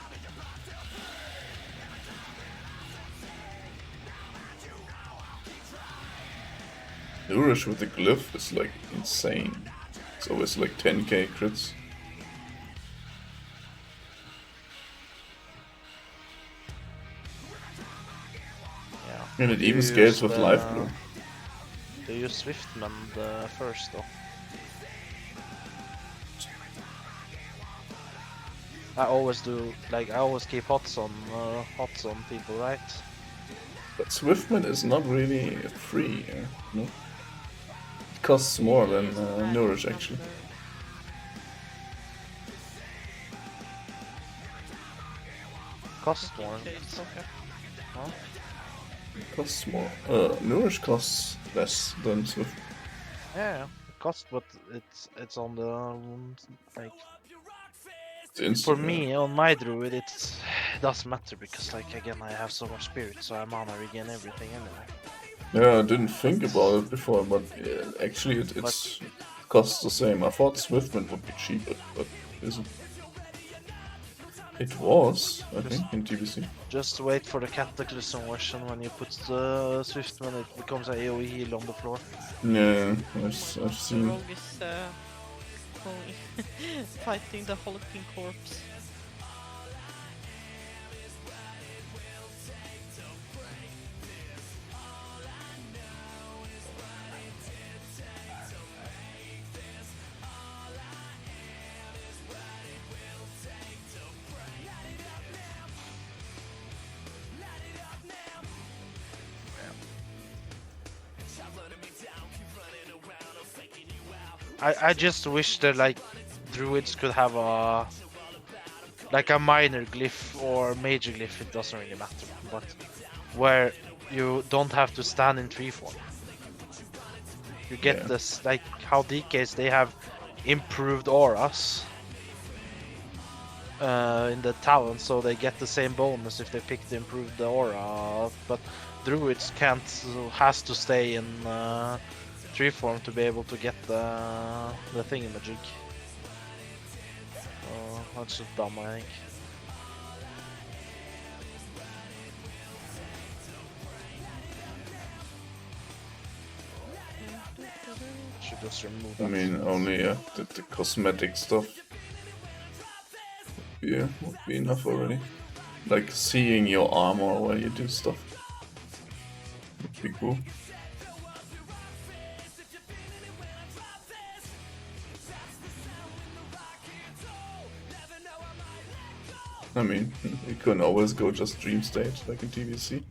Nourish with the glyph is like insane. It's always like 10k crits. Yeah. And it You even scales use with the- Life Bloom. They use Swiftmend first though. I always do, like, I always keep hots on people, right? But Swiftman is not really free, no? It costs more than Nourish actually. Cost more. Huh? It costs more. Nourish costs less than Swift. Yeah, cost, but it's on the like. It's For me, on my druid, it doesn't matter because, like, again, I have so much spirit, so I mana regen everything anyway. Yeah, I didn't think about it before, but actually it costs the same. I thought Swiftman would be cheaper, but it isn't. It was, I think, in TBC. Just wait for the Cataclysm version. When you put the Swiftman, it becomes a AoE heal on the floor. Yeah, I've The seen. rogue is fighting the hulking corpse. I just wish that, like, druids could have a minor glyph or major glyph. It doesn't really matter, but where you don't have to stand in tree form. You get this, like how DKs, they have improved auras in the talent, so they get the same bonus if they pick the improved aura. But druids can't, has to stay in tree form to be able to get the thingamajig. That's just dumb, I think. Should just remove that. I mean, only the cosmetic stuff would be enough already. Like seeing your armor while you do stuff would be cool. I mean, you can always go just dream state like in TBC.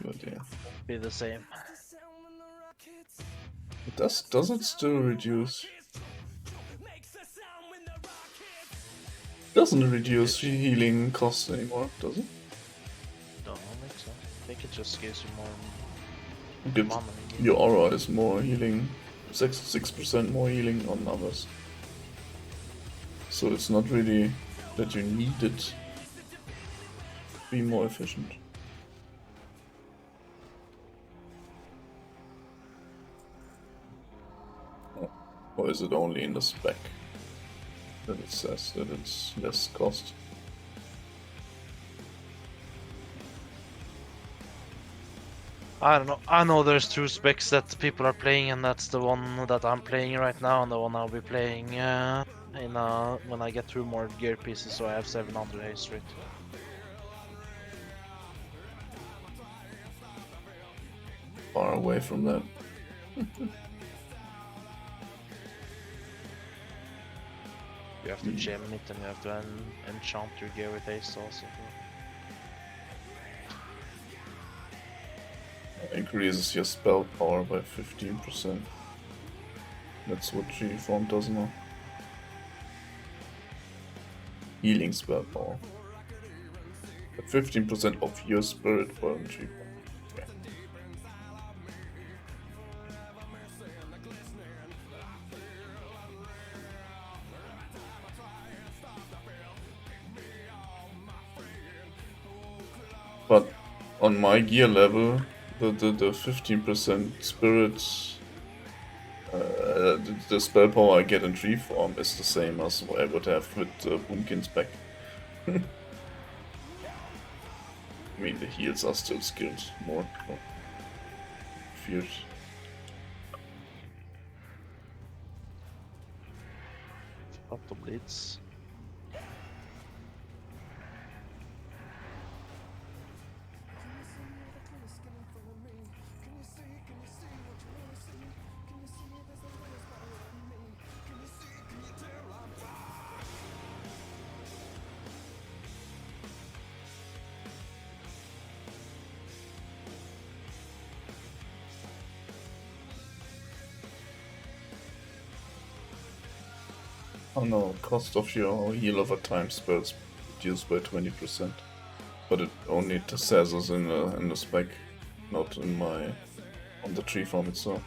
But yeah. Be the same. Does it still reduce? Doesn't reduce healing costs anymore, does it? Don't think so. I think it just gives you more Good. mana. Your aura is more healing, 6% more healing on others. So it's not really that you need it to be more efficient. Or is it only in the spec that it says that it's less cost? I don't know. I know there's two specs that people are playing, and that's the one that I'm playing right now, and the one I'll be playing when I get through more gear pieces, so I have 700 haste rate. Far away from that. You have to gem it, and you have to enchant your gear with haste also. Increases your spell power by 15%. That's what G-Form does now. Healing spell power. But 15% of your spirit burn G-Form. Yeah. But on my gear level, the 15% spirit, the spell power I get in tree form is the same as what I would have with Boomkin's back. I mean, the heals are still skilled more. Feared. Auto blades. Oh no, cost of your heal over time spells reduced by 20%. But it only says us in the spec, not in my on the tree farm itself.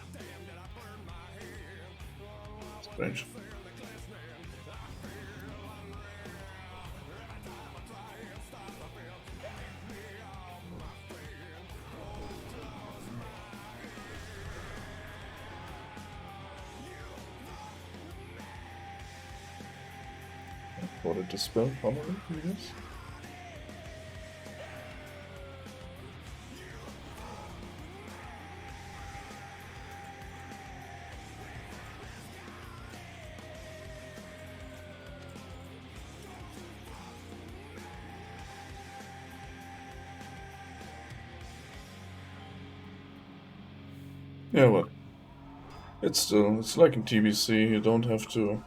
Strange. What did dispel probably, I guess? Yeah, well, it's like in TBC. You don't have to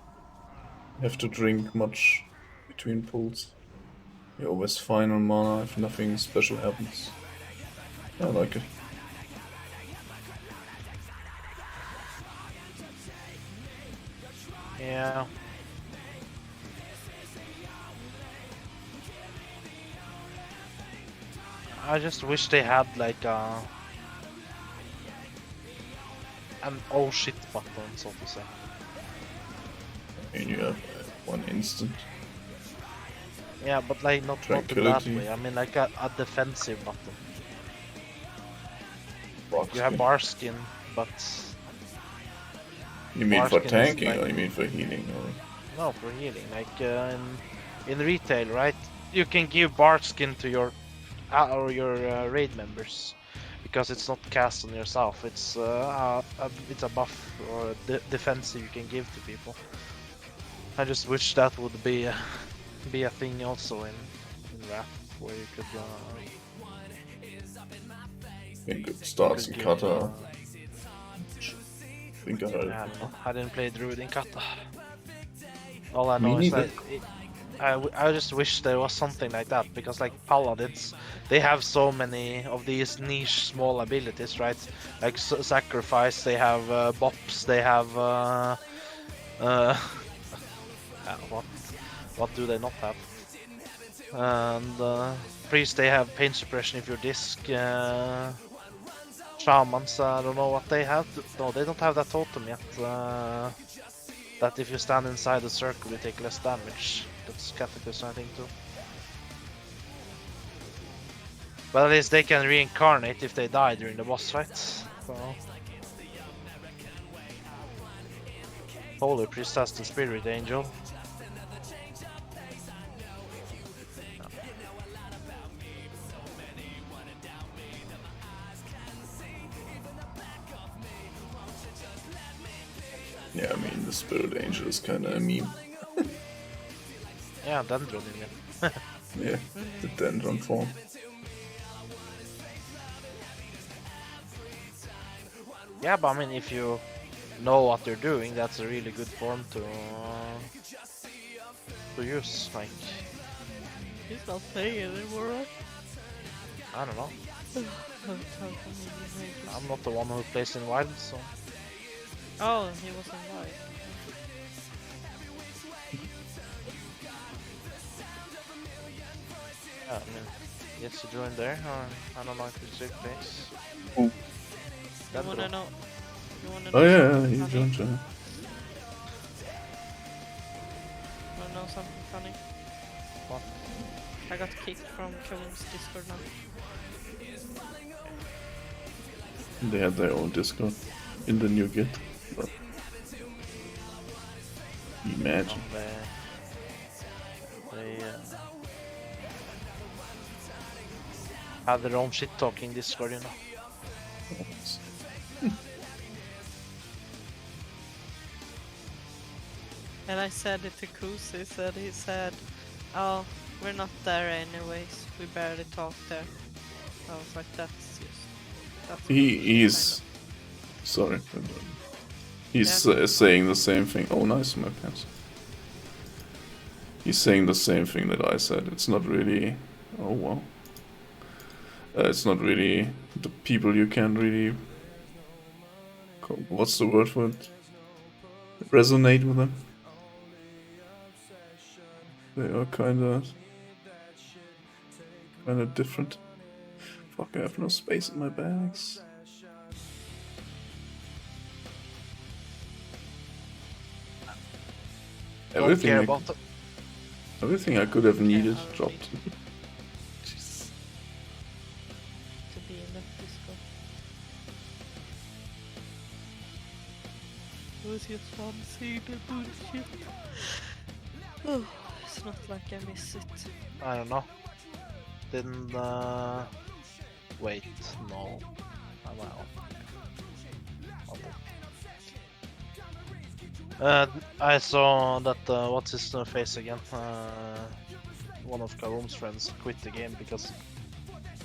drink much between pulls. You're always fine on mana if nothing special happens. I like it. Yeah. I just wish they had like an oh shit button, so to say. I mean, you have one instant. Yeah, but like not in that Tranquility. way. I mean like a defensive button. Rock You have skin. bar skin, but You mean for Barskin is tanking, like- or you mean for healing? Or... no, for healing. Like in retail, right? You can give bar skin to your or your raid members because it's not cast on yourself. It's a buff or a defensive you can give to people. I just wish that would be a thing also in Wrath, where you could. Good starts in give, kata. I think I heard I it. don't know. I didn't play Druid in Kata. All I Me know is neither. that I just wish there was something like that, because like paladins, they have so many of these niche small abilities, right? Like sacrifice, they have bops, they have what do they not have? And priest, they have pain suppression if you're disc. Shamans, I don't know what they have. No, they don't have that totem yet. That if you stand inside the circle, you take less damage. That's Catechus, I think, too. But at least they can reincarnate if they die during the boss fight. So... Holy Priest has the Spirit Angel. Yeah, I mean, the Spirit Angel is kinda a meme. Yeah, Dendron in it. Yeah, the Dendron form. Yeah, but I mean, if you know what they're doing, that's a really good form to use. Like, He's not playing anymore, right? I don't know. I'm not the one who plays in Wild, so... Oh, he was in Wild. Yeah, I mean, yes, you join there, or I don't know if it's your place. Oh. You wanna know? You wanna know? Oh yeah, something he funny? joined. Wanna know something funny? What? I got kicked from Kevin's Discord now. They had their own Discord in the new Git. But imagine. They have their own shit talking Discord, you know. And I said it to Kusi, he said, oh, we're not there anyways, we barely talk there. I was like, that's He's sorry. He's saying the same thing. Oh, nice, my pants. He's saying the same thing that I said. It's not really. Oh wow. It's not really the people you can really. What's the word for it? Resonate with them. They are kinda different. Fuck, I have no space in my bags. Don't care about it. Everything I could have needed about dropped. Jeez. To be in that Discord. It was just fun seeing the bullshit. Oh, it's not like I miss it. I don't know. Didn't wait, no. Am I on? I saw that what's his face again? One of Karum's friends quit the game because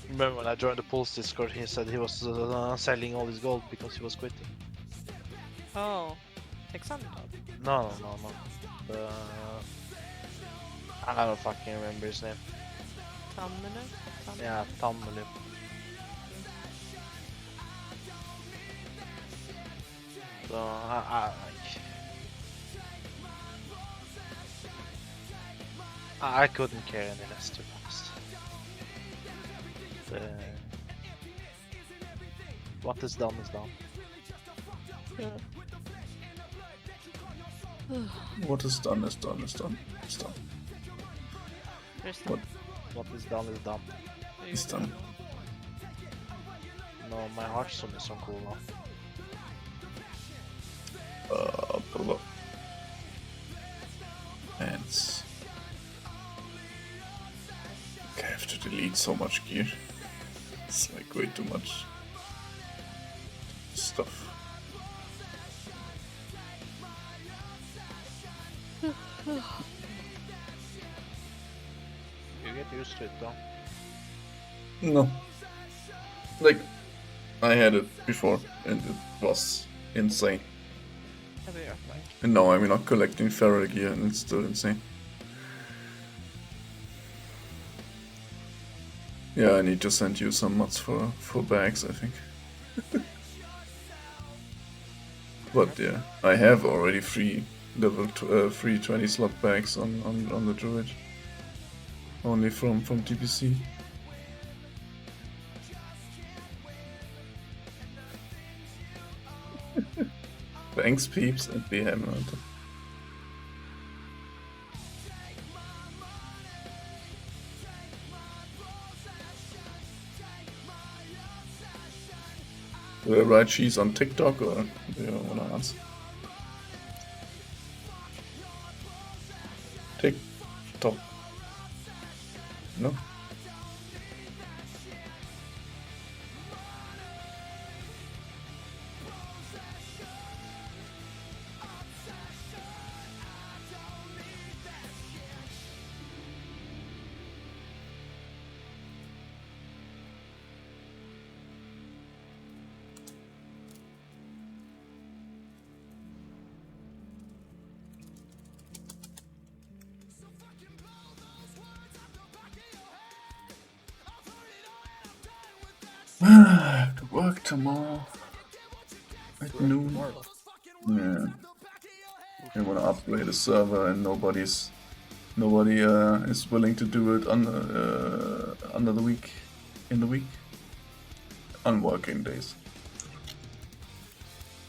remember when I joined the Pulse Discord, he said he was selling all his gold because he was quitting. Oh, Texan? No. I don't fucking remember his name. Tammene? Yeah, Tammene. So I couldn't care any less, to be honest. What is done is done. What is done is done is done. It's done. What is done is done. It's done. No, my Hearthstone is so cool now. Hands. I have to delete so much gear. It's like way too much stuff. You get used to it though. No. Like, I had it before and it was insane. And now I'm not collecting feral gear and it's still insane. Yeah, I need to send you some mods for bags, I think. But yeah, I have already free free 20 slot bags on the Druid. Only from TBC. Thanks, peeps, and be hammered. Do I write cheese on TikTok or do you want to answer? TikTok. No? To work tomorrow at noon. Yeah. I want to upgrade a server and nobody is willing to do it under the week, in the week, on working days.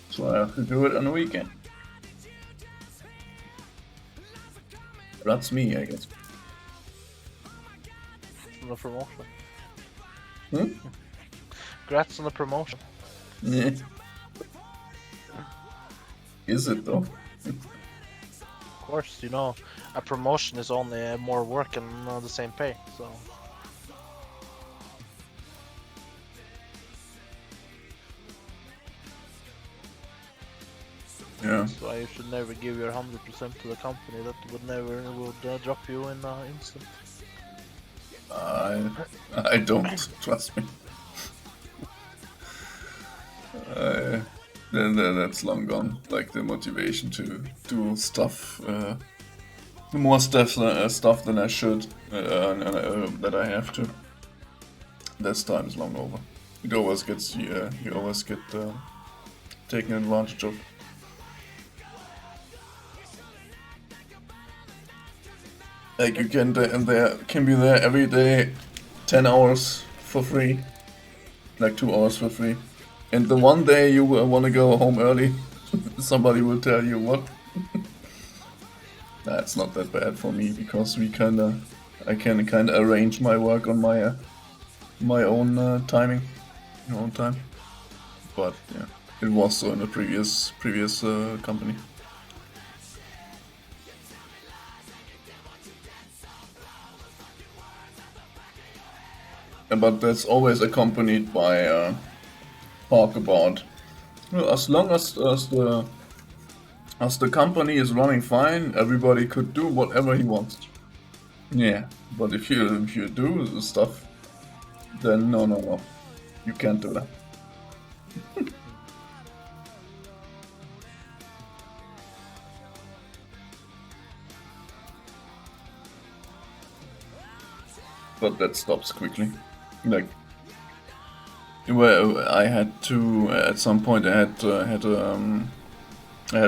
So I have to do it on the weekend. That's me, I guess. The promotion. Hmm? Congrats on the promotion. Yeah. Is it though? Of course, you know, a promotion is only more work and the same pay, so... Yeah. That's why you should never give your 100% to the company. That would never drop you in an instant. I don't, trust me. That's long gone. Like the motivation to do stuff, more stuff than I should, that I have to. This time is long over. It always gets you always get taken advantage of. Like you can be there every day, 10 hours for free, like 2 hours for free. And the one day you want to go home early, somebody will tell you what. it's not that bad for me because I can kind of arrange my work on my own timing, my own time. But yeah, it was so in the previous company. But that's always accompanied by talk about, well, as long as the company is running fine, everybody could do whatever he wants. Yeah, but if you do stuff, then no, you can't do that. But that stops quickly. Like, well, I had to at some point I had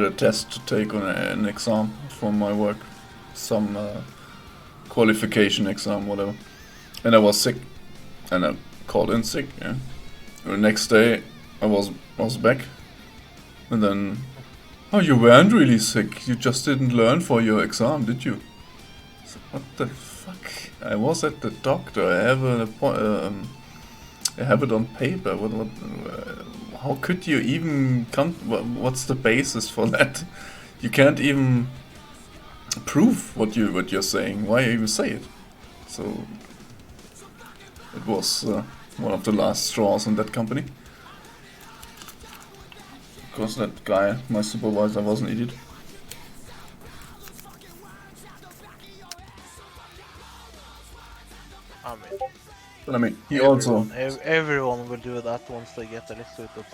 a test to take on an exam for my work, some qualification exam, whatever, and I was sick, and I called in sick. Yeah, the next day I was back, and then, oh, you weren't really sick. You just didn't learn for your exam, did you? So, what the fuck? I was at the doctor. I have it on paper. What? How could you even come? What's the basis for that? You can't even prove what you're saying. Why even say it? So it was one of the last straws in that company. Because that guy, my supervisor, was an idiot. I mean, But I mean, he also everyone will do that once they get a little bit of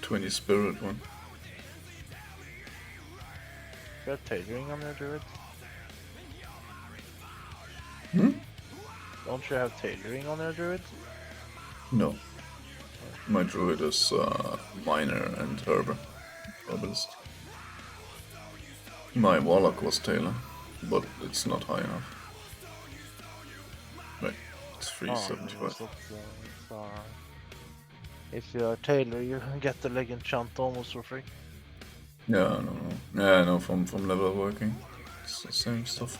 20 spirit one. You have tailoring on your druid? Hmm? Don't you have tailoring on your druid? No. My druid is miner and herbalist. My warlock was tailor, but it's not high enough. Wait, it's 375. If you are tailor, you get the leg enchant almost for free. Yeah, no. Yeah, no, from level working. It's the same stuff.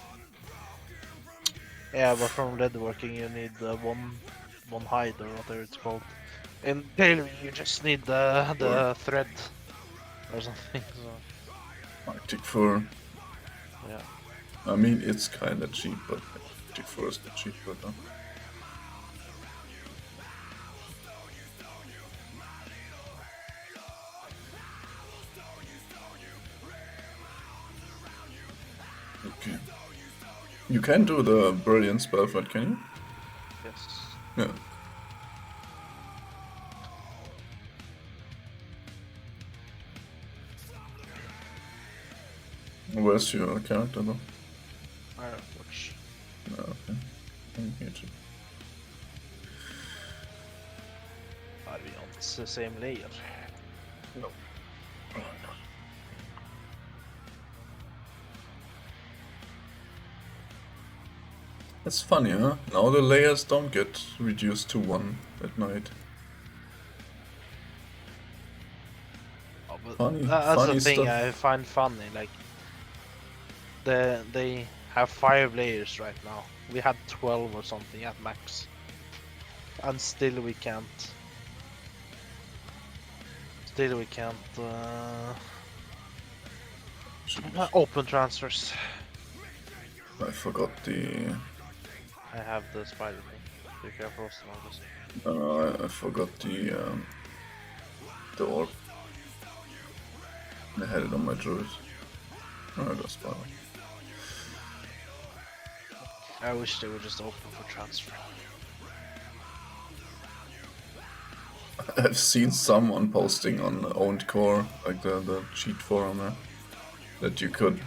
Yeah, but from leatherworking you need one hide or whatever it's called. In tailoring you just need the thread or something. So Arctic fur. yeah. I mean, it's kinda cheap, but Arctic fur is not cheap, but okay. You can do the brilliant spell fight, can you? Yes. Yeah. Where's your character though? I don't watch. No, okay. I'm here too. Are we on the same layer? No. Oh, no. It's funny, huh? Now the layers don't get reduced to 1 at night. Oh, but Funny, that's funny the thing stuff. I find funny. Like they have 5 layers right now. We had 12 or something at max, and still we can't. Open transfers. I forgot the. I have the spider thing. Be careful, I forgot the orb. I had it on my druid. Oh, I got spider. I wish they were just open for transfer. I've seen someone posting on owned core, like the cheat forum there, that you could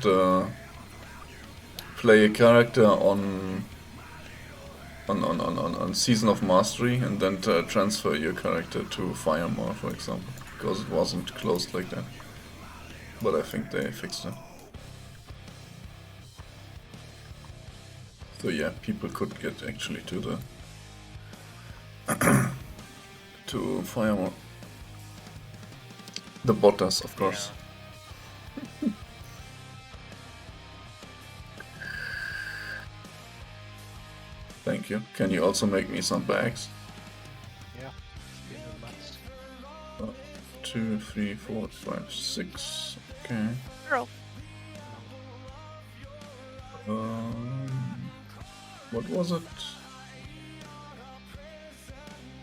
play a character on Season of Mastery and then transfer your character to Firemore, for example, because it wasn't closed like that. But I think they fixed it. So yeah, people could get actually to the to Firemore. The botters, of course. Yeah. Thank you. Can you also make me some bags? Yeah. 2, 3, 4, 5, 6. Okay. Girl. What was it?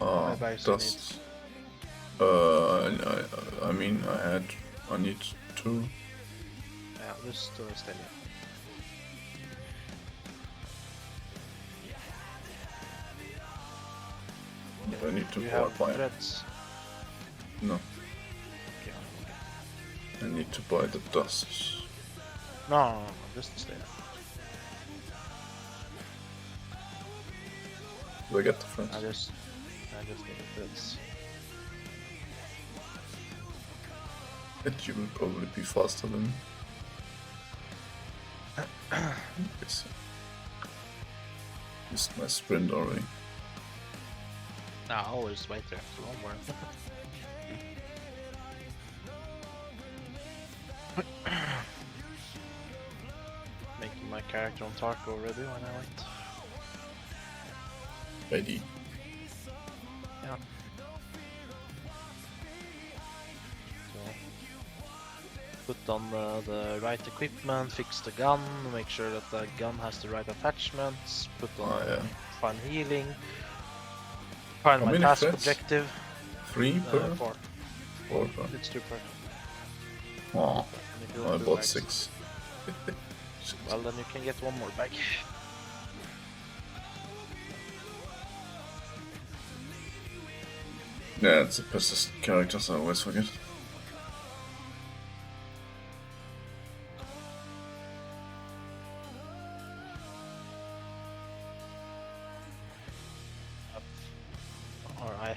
Ah, bags dust. I mean, I need 2. Yeah, just stay here. I need to You buy have fire. threads. No, Okay. I need to buy the dust. No, just stay there. Do I get the friends? I just need the threads. But you will probably be faster than me. Yes. Missed my sprint already. No, I always wait there. So don't worry. Making my character on Tarko already when I went. Ready. Yeah. So put on the right equipment, fix the gun, make sure that the gun has the right attachments, put on find healing, find How my many task threads? objective. 3 per? 4. 4 per. It's 2 per. Oh, And if you I want 2 bought bags, 6. well then you can get 1 more bag. Yeah, it's a persistent character, so I always forget.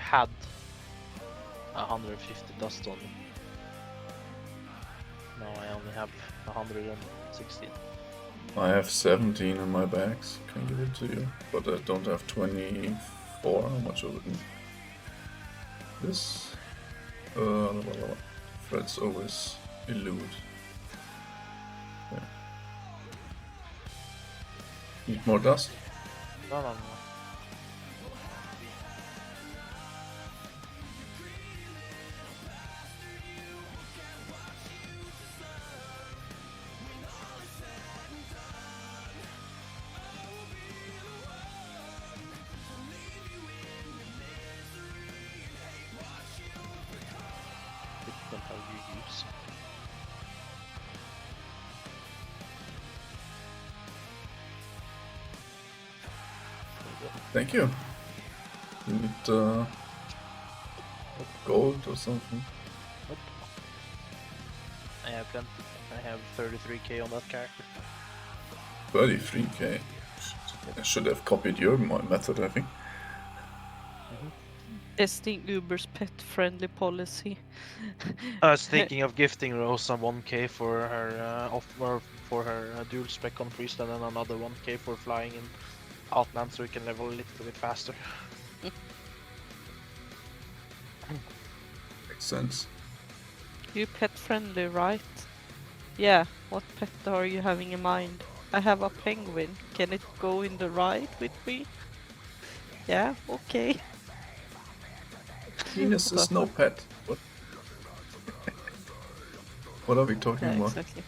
had 150 dust on me. Now I only have 116. I have 17 in my bags. Can give it to you, but I don't have 24. How much of it? This. Threads always elude. Yeah. Need more dust? No. Thank you. You need gold or something? Nope. I have plenty. I have 33k on that character. 33k. I should have copied your method, I think. Testing Uber's pet-friendly policy. I was thinking of gifting Rosa 1k for her for her dual spec on Priest, and then another 1k for flying in Outland, so we can level a little bit faster. Makes sense. You pet-friendly, right? Yeah, what pet are you having in mind? I have a penguin. Can it go in the ride with me? Yeah, okay. Penis is no pet. What? What are we talking Yeah, about? exactly.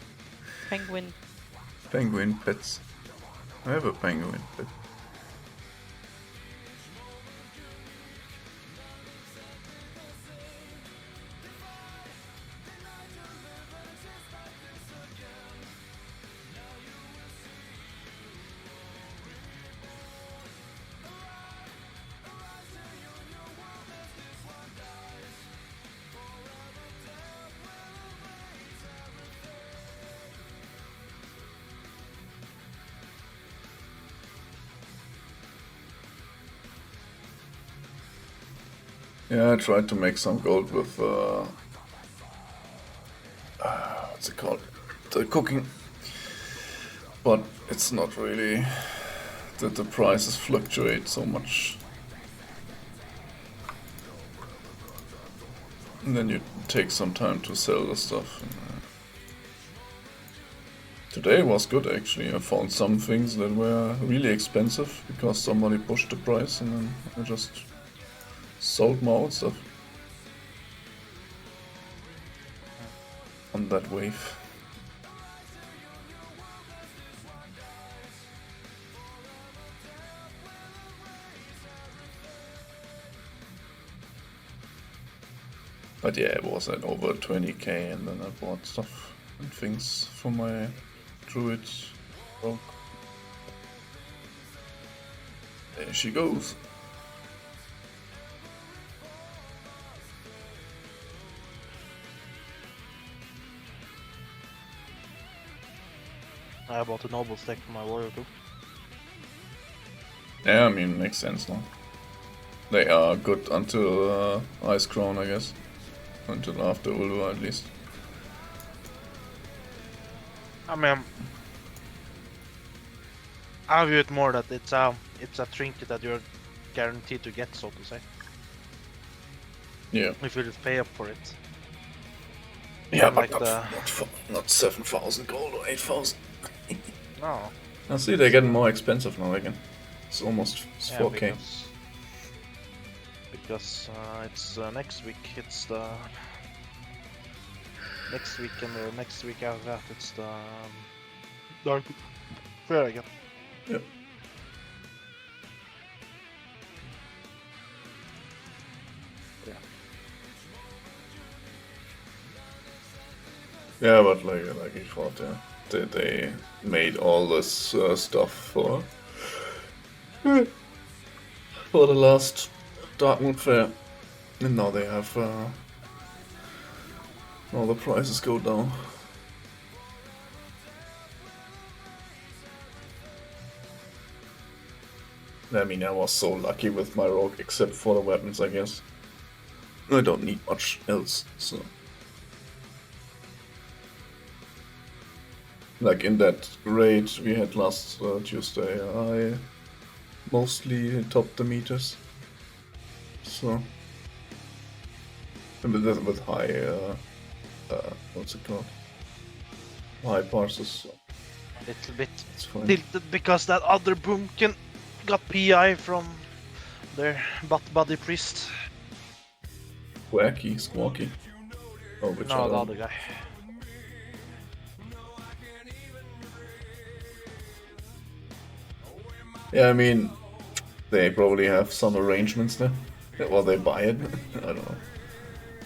Penguin. Penguin pets. I have a penguin pet. Yeah, I tried to make some gold with what's it called? The cooking. But it's not really that the prices fluctuate so much. And then you take some time to sell the stuff. Today was good actually. I found some things that were really expensive because somebody pushed the price, and then I just sold my own stuff on that wave. But yeah, it was at over 20k, and then I bought stuff and things for my druid rogue. There she goes. I bought a noble stack for my warrior too. Yeah, I mean, makes sense now. They are good until Ice Crown, I guess. Until after Ulva, at least. I mean, I view it more that it's a trinket that you're guaranteed to get, so to say. Yeah. If you just pay up for it. Yeah, Like but not 7,000 gold or 8,000. No. I see they're getting more expensive now again. It's almost 4k. Yeah, because it's next week. It's the next week, and the next week after that it's the Dark Fair again. Yep. Yeah. Yeah, but like you thought, yeah. They made all this stuff for the last Darkmoon Fair, and now they have all the prices go down. I mean, I was so lucky with my rogue, except for the weapons, I guess. I don't need much else, so. Like in that raid we had last Tuesday, I mostly topped the meters. So. With high, what's it called? High parses, so A little bit it's fine. tilted because that other boomkin got PI from their butt buddy priest. Wacky, squawky. Oh, which No, the other? other guy. Yeah, I mean, they probably have some arrangements there. Or they buy it. I don't know.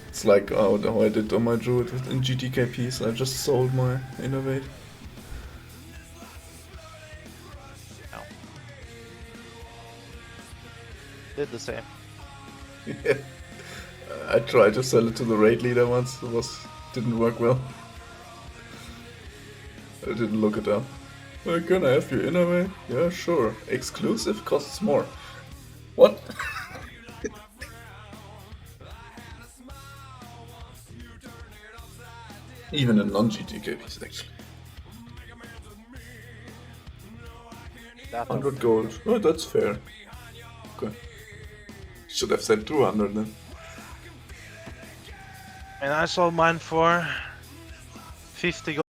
It's like how I did on my druid in GTKPs. I just sold my innovate. No. Did the same. Yeah. I tried to sell it to the raid leader once. Didn't work well. I didn't look it up. Can I have your innovate? Yeah, sure. Exclusive costs more. What? Even in non-GTKPs, actually. That 100 gold. Oh, that's fair. Okay. Should have said 200 then. And I sold mine for 50 gold.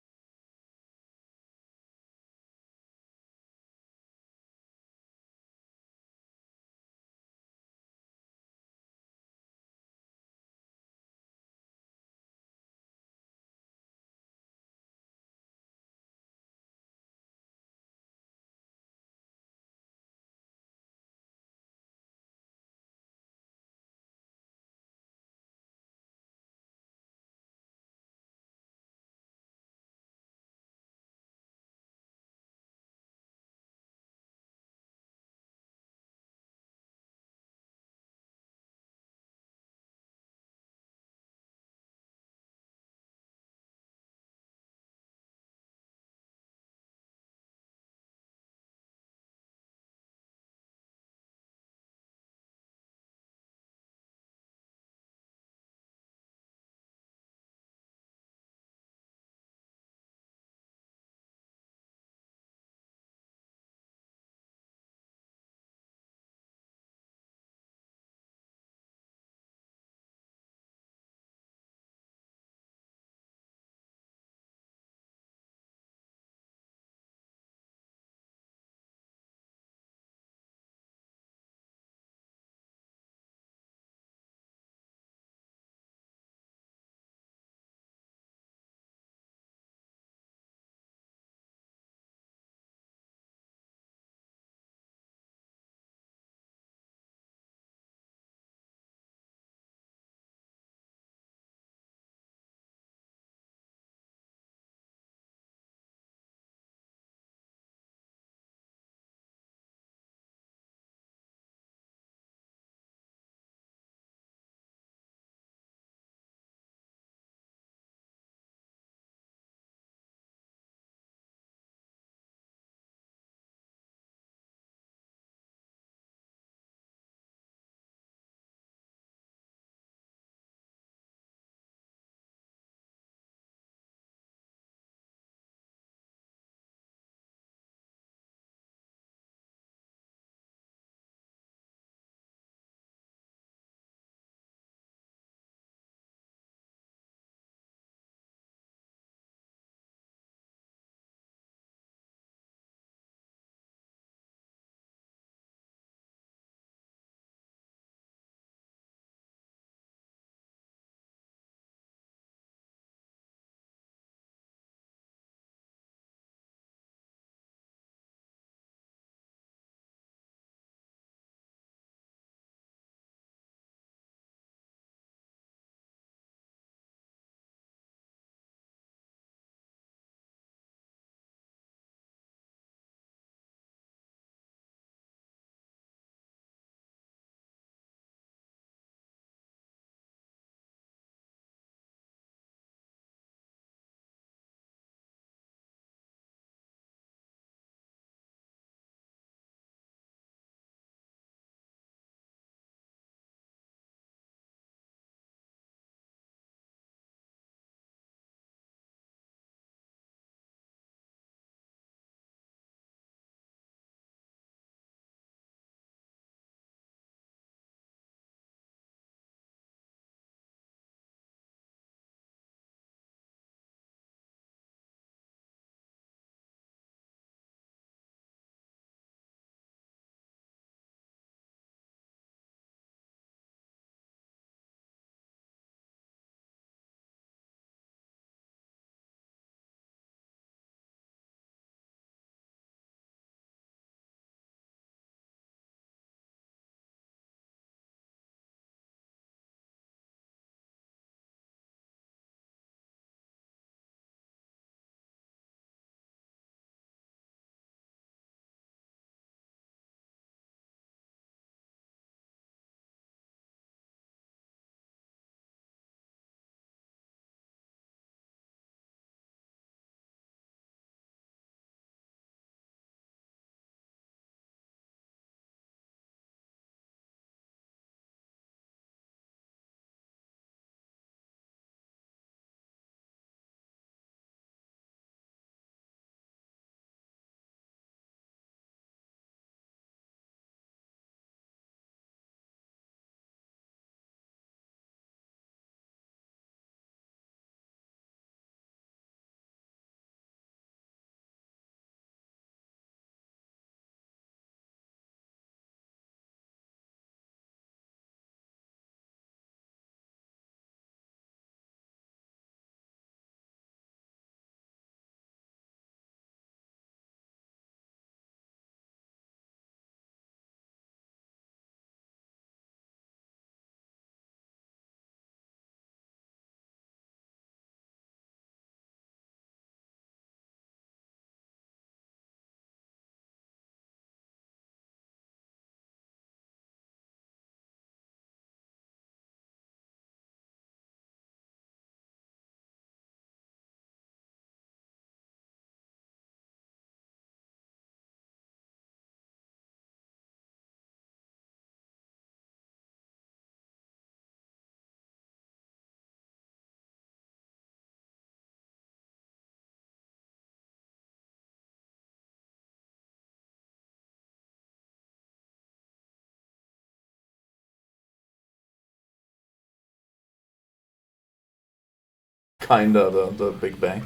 kinda the Big Bang.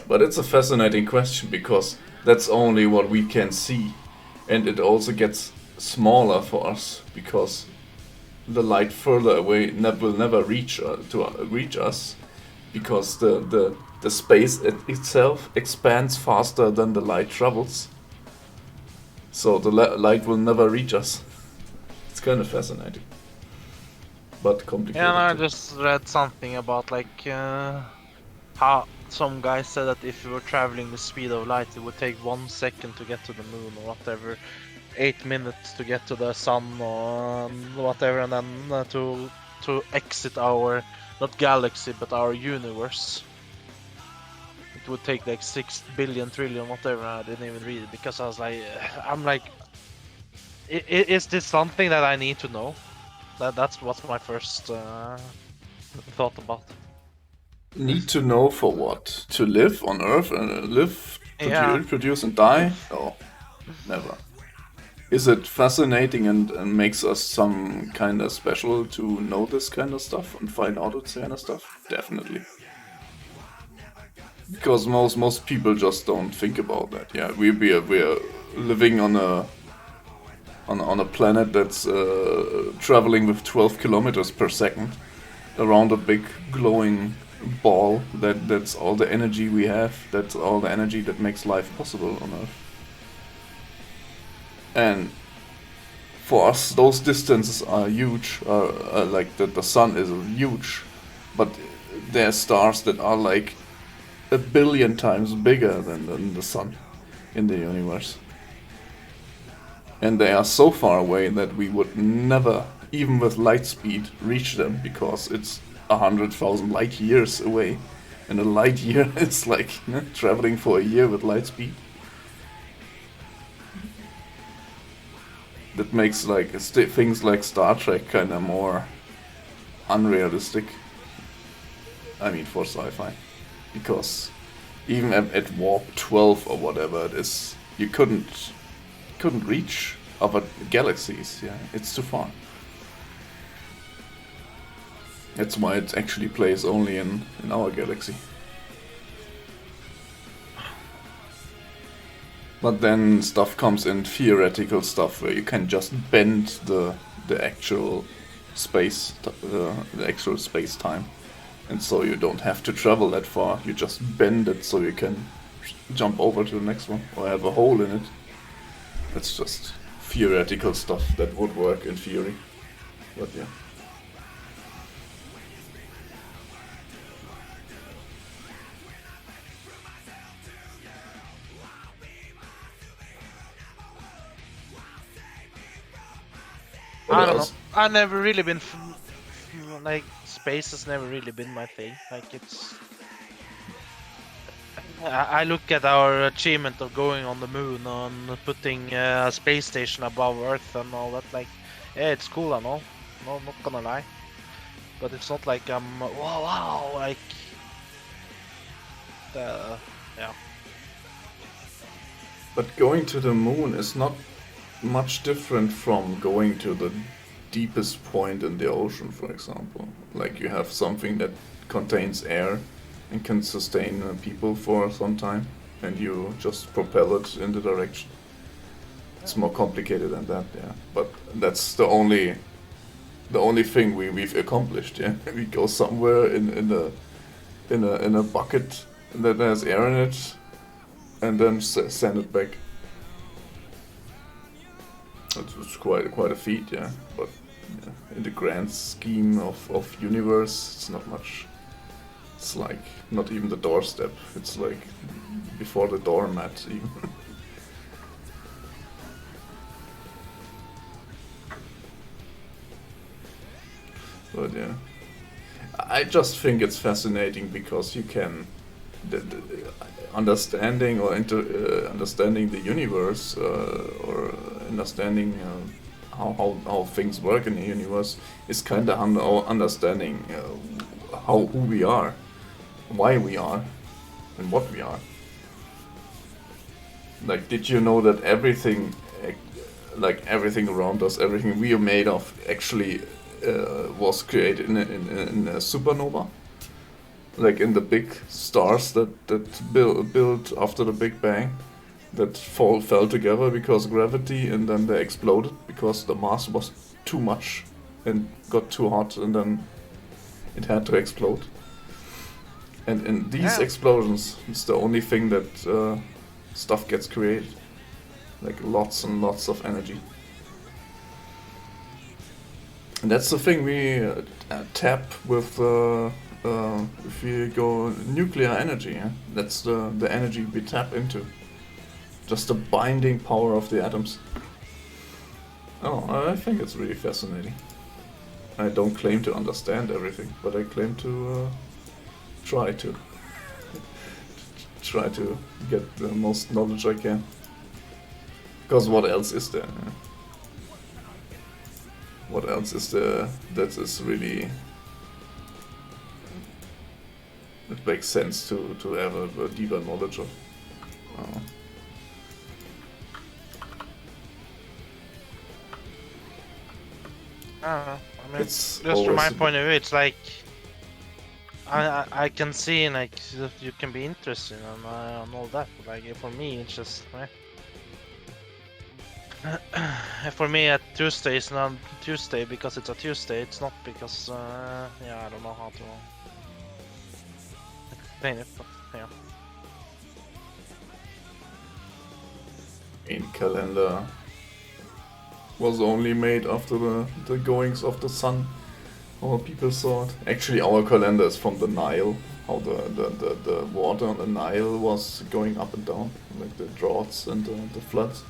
But it's a fascinating question because that's only what we can see, and it also gets smaller for us because the light further away will never reach reach us because the space itself expands faster than the light travels. So the light will never reach us. It's kind of fascinating, but complicated. Yeah, and I too. just read something about like how some guy said that if you were traveling the speed of light, it would take 1 second to get to the moon or whatever, 8 minutes to get to the sun or whatever, and then to exit our not galaxy but our universe. It would take like 6 billion trillion whatever. I didn't even read it because I was like, I'm like, is this something that I need to know? That's what's my first thought about. Need to know for what? To live on Earth and live, Yeah. reproduce and die? No, never. Is it fascinating and makes us some kind of special to know this kind of stuff and find out this kind of stuff? Definitely. Because most people just don't think about that. Yeah, we're living on a planet that's traveling with 12 kilometers per second around a big glowing ball. That's all the energy we have. That's all the energy that makes life possible on Earth. And for us, those distances are huge. Like the sun is huge, but there are stars that are like a billion times bigger than the sun in the universe. And they are so far away that we would never, even with light speed, reach them because it's 100,000 light years away. And a light year is like traveling for a year with light speed. That makes like things like Star Trek kind of more unrealistic. I mean, for sci-fi, because even at warp 12 or whatever it is, you couldn't reach other galaxies. Yeah, it's too far. That's why it actually plays only in our galaxy. But then stuff comes in theoretical stuff where you can just bend the actual space, the actual space time, and so you don't have to travel that far. You just bend it so you can jump over to the next one or have a hole in it. That's just theoretical stuff that would work in theory, but yeah. I don't know. I've never really been like space has never really been my thing. Like it's. I look at our achievement of going on the moon and putting a space station above Earth and all that. Like, yeah, it's cool and all. No, not gonna lie. But it's not like I'm wow, like. Yeah. But going to the moon is not much different from going to the deepest point in the ocean, for example. Like you have something that contains air and can sustain people for some time, and you just propel it in the direction. It's more complicated than that, yeah. But that's the only thing we've accomplished, yeah. We go somewhere in a bucket that has air in it, and then send it back. It's quite a feat, yeah. But yeah, in the grand scheme of universe, it's not much. It's like not even the doorstep. It's like before the doormat even. But yeah, I just think it's fascinating because you can the understanding or understanding the universe or understanding how things work in the universe is kind of understanding who we are, why we are, and what we are. Like, did you know that everything, like everything around us, everything we are made of, actually was created in a supernova, like in the big stars that built after the Big Bang, that fell together because gravity, and then they exploded because the mass was too much and got too hot, and then it had to explode. And in these explosions, it's the only thing that stuff gets created, like lots and lots of energy. And that's the thing we tap with if we go nuclear energy. Yeah? That's the energy we tap into. Just the binding power of the atoms. Oh, I think it's really fascinating. I don't claim to understand everything, but I claim to try to get the most knowledge I can. Because what else is there? Yeah? What else is there that is really... It makes sense to have a deeper knowledge of? I mean, It's just from my always- point of view, it's like I can see like that you can be interested in all that. But like for me, it's just for me, a Tuesday is not Tuesday because it's a Tuesday. It's not because yeah, I don't know how to explain it, but yeah. main calendar was only made after the goings of the sun. How people saw it. Actually, our calendar is from the Nile. How the water on the Nile was going up and down, like the droughts and the floods.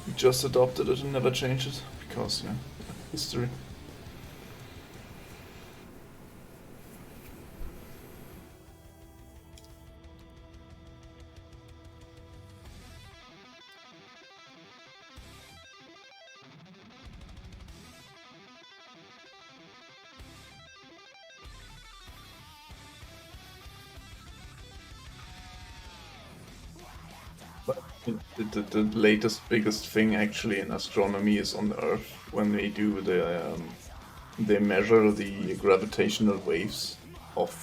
We just adopted it and never changed it because, yeah, history. The latest, biggest thing actually in astronomy is on the Earth when they do they measure the gravitational waves of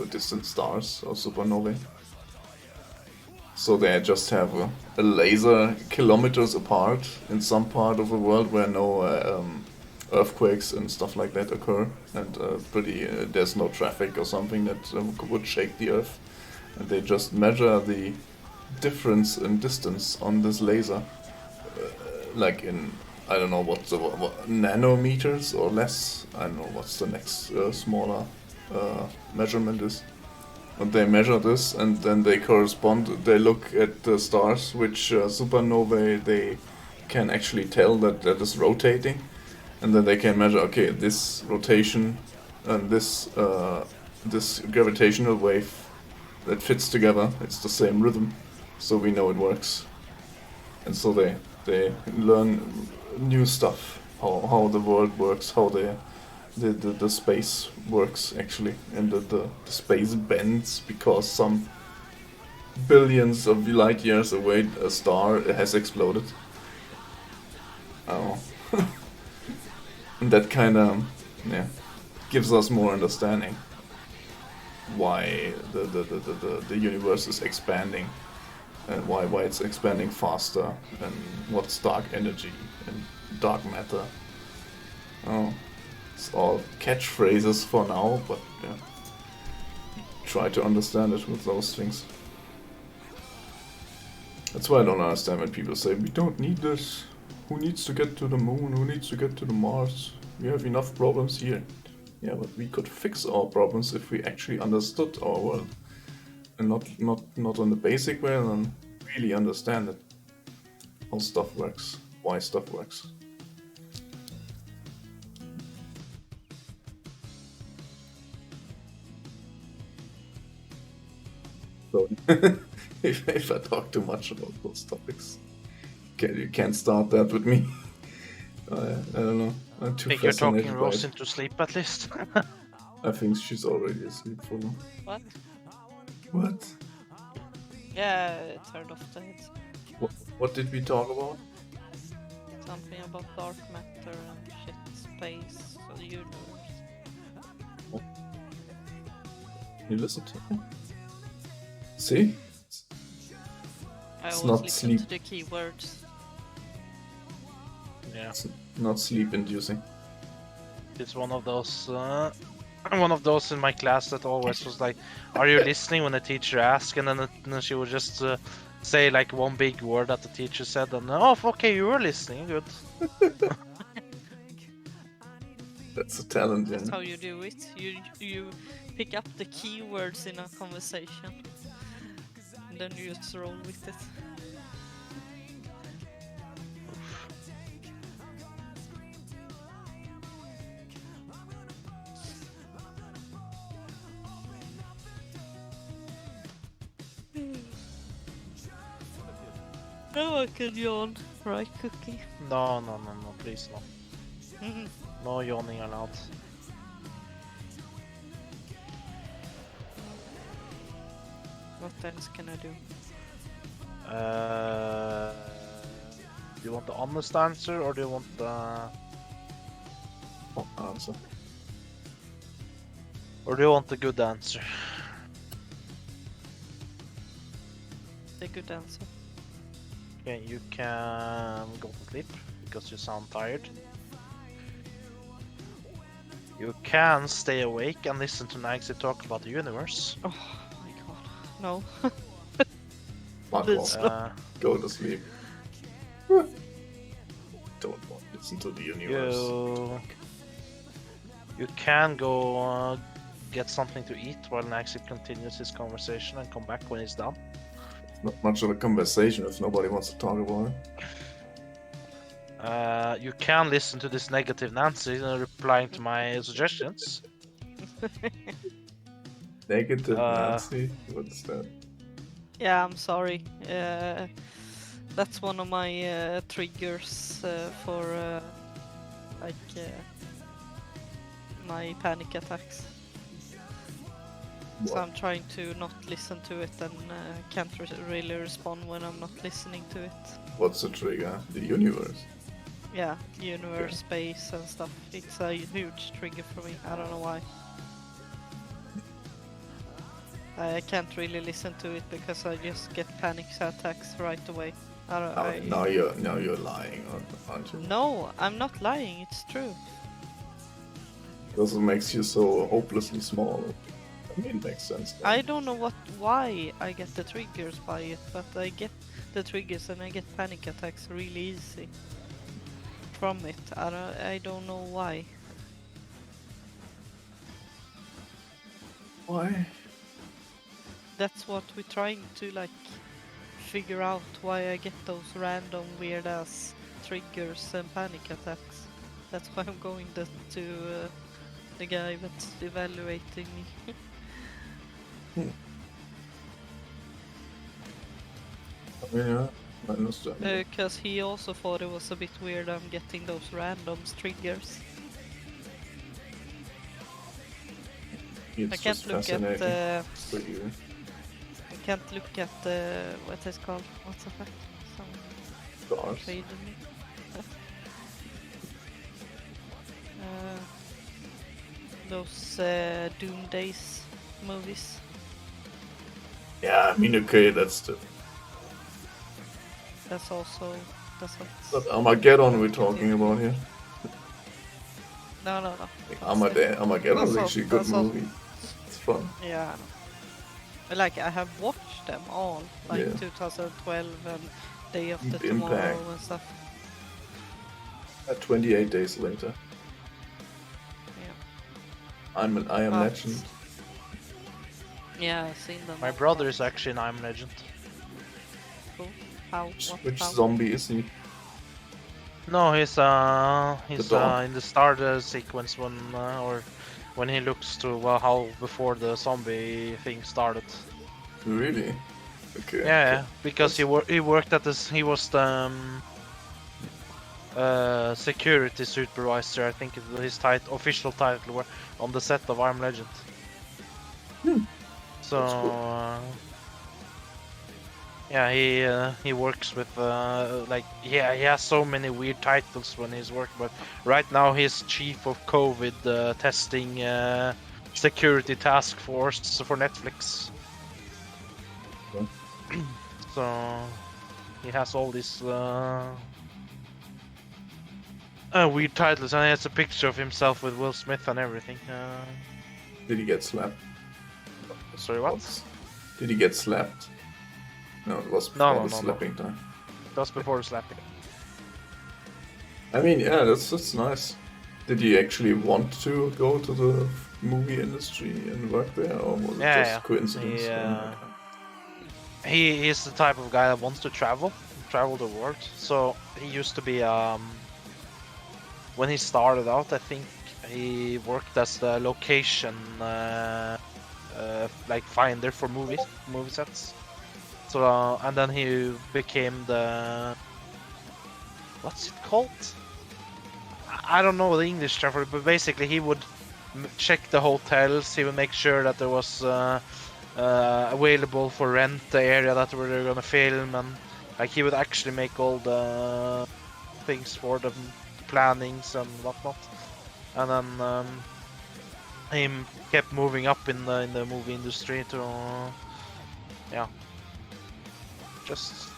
distant stars or supernovae. So they just have a laser kilometers apart in some part of the world where no earthquakes and stuff like that occur, and there's no traffic or something that would shake the Earth, and they just measure the difference in distance on this laser, like in, I don't know what nanometers or less. I don't know what's the next smaller measurement is. And they measure this, and then they correspond. They look at the stars, which supernovae they can actually tell that is rotating, and then they can measure. Okay, this rotation and this gravitational wave that fits together. It's the same rhythm, so we know it works. And so they learn new stuff, how the world works, how the space works actually, and the space bends because some billions of light years away a star has exploded. Oh. And that kind of gives us more understanding why the universe is expanding, and why it's expanding faster, and what's dark energy and dark matter. Oh, it's all catchphrases for now, but yeah, try to understand it with those things. That's why I don't understand when people say we don't need this. Who needs to get to the moon? Who needs to get to the Mars? We have enough problems here. Yeah, but we could fix our problems if we actually understood our world, and not on the basic way, and really understand it. How stuff works, why stuff works. So, if I talk too much about those topics, you can't start that with me. I don't know. I'm too I think you're fascinated talking by Rose it. into sleep at least. I think she's already asleep for now. What? What? Yeah, it turned off the headset. What did we talk about? Something about dark matter and shit, space, the universe. You listen to it. See? I It's always not listen sleep. to the keywords. Yeah, It's not sleep-inducing. it's one of those in my class that always was like, "Are you listening?" when the teacher asked, and then she would just say like one big word that the teacher said, and oh, okay, you were listening, good. That's a talent, That's yeah. how you do it. You pick up the keywords in a conversation, and then you just roll with it. Now I can yawn, right, Cookie? No, please no. No yawning allowed. What else can I do? Do you want the honest answer or do you want the Answer. good answer? The good answer. Okay, you can go to sleep because you sound tired. You can stay awake and listen to Nagsy talk about the universe. Oh my god. No. Fuck Please. off. Go to sleep. Don't want to listen to the universe. You can go get something to eat while Nagsy continues his conversation and come back when he's done. Not much of a conversation if nobody wants to talk about it. You can listen to this negative Nancy replying to my suggestions. Negative Nancy? What's that? Yeah, I'm sorry. That's one of my triggers for my panic attacks. So What? I'm trying to not listen to it and can't really respond when I'm not listening to it. What's the trigger? The universe. Yeah, universe, space and stuff. It's a huge trigger for me. I don't know why. I can't really listen to it because I just get panic attacks right away. Now you're lying, aren't you? No, I'm not lying. It's true. Because it makes you so hopelessly small. I mean, it makes sense. I don't know why I get the triggers by it, but I get the triggers and I get panic attacks really easy from it. I don't know why. Why? That's what we're trying to figure out, why I get those random weird ass triggers and panic attacks. That's why I'm going to the guy that's evaluating me. Yeah, I understand. Because he also thought it was a bit weird I'm getting those random triggers. It's I can't just look at fascinating for you. I can't look at what is called. What's the fuck? Someone Stars. traded me. Those Doomdays movies. Yeah, I mean, okay, that's the. That's also what. But Armageddon we're talking about here. No. Armageddon is That's actually a good also- movie. It's fun. Yeah. I have watched them all, 2012 and Day After Tomorrow Impact. and stuff. 28 days later. Yeah. I am But- Legend. Yeah, I've seen them. My brother is actually an I'm Legend. Cool. How? Which how? zombie is he? No, he's dog? in the start sequence when he looks to how before the zombie thing started. Really? Okay. Yeah, because he worked at this. He was the security supervisor. I think his official title were on the set of I'm Legend. So That's cool. Yeah, he works with like yeah, he has so many weird titles when he's working, but right now he's chief of COVID testing security task force for Netflix. Okay. So he has all these weird titles, and he has a picture of himself with Will Smith and everything. Did he get slapped? Sorry, what? Did he get slapped? No, it was No, before no, the no, no. slapping time. That's before the slapping. I mean, yeah, that's nice. Did he actually want to go to the movie industry and work there, or was it Yeah, just coincidence? He, Yeah, he is the type of guy that wants to travel the world. So he used to be when he started out, I think he worked as the location like finder for movie sets. So and then he became the what's it called? I don't know the English term for it, but basically he would check the hotels. He would make sure that there was available for rent the area that we were gonna film, and like he would actually make all the things for the plannings and whatnot. And then him kept moving up in the movie industry to yeah, just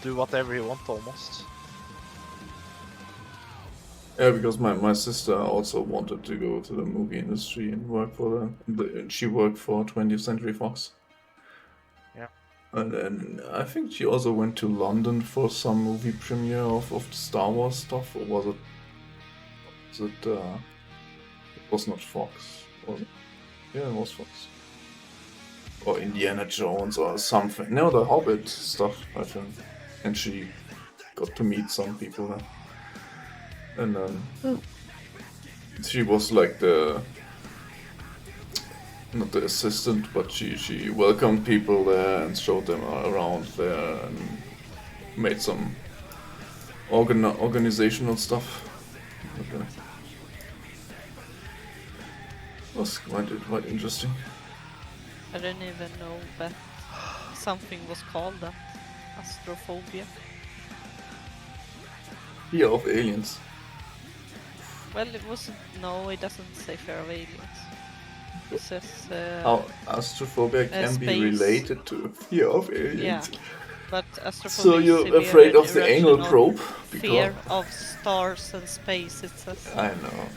do whatever he wants almost. yeah, because my sister also wanted to go to the movie industry and work for she worked for 20th Century Fox. Yeah. And then I think she also went to London for some movie premiere of the Star Wars stuff, or was it was not Fox, was it? Yeah, it was Fox. Or Indiana Jones or something. No, the Hobbit stuff, I think. And she got to meet some people there. And she was like not the assistant, but she welcomed people there and showed them around there and made some organizational stuff. Okay. Was quite interesting. I didn't even know that something was called that. Astrophobia. Fear of aliens. Well, it wasn't. No, it doesn't say fear of aliens. It says. How astrophobia can be space. related to fear of aliens. Yeah, but astrophobia So is you're severe afraid and of the anal irrational probe? fear of stars and space. It says. I know.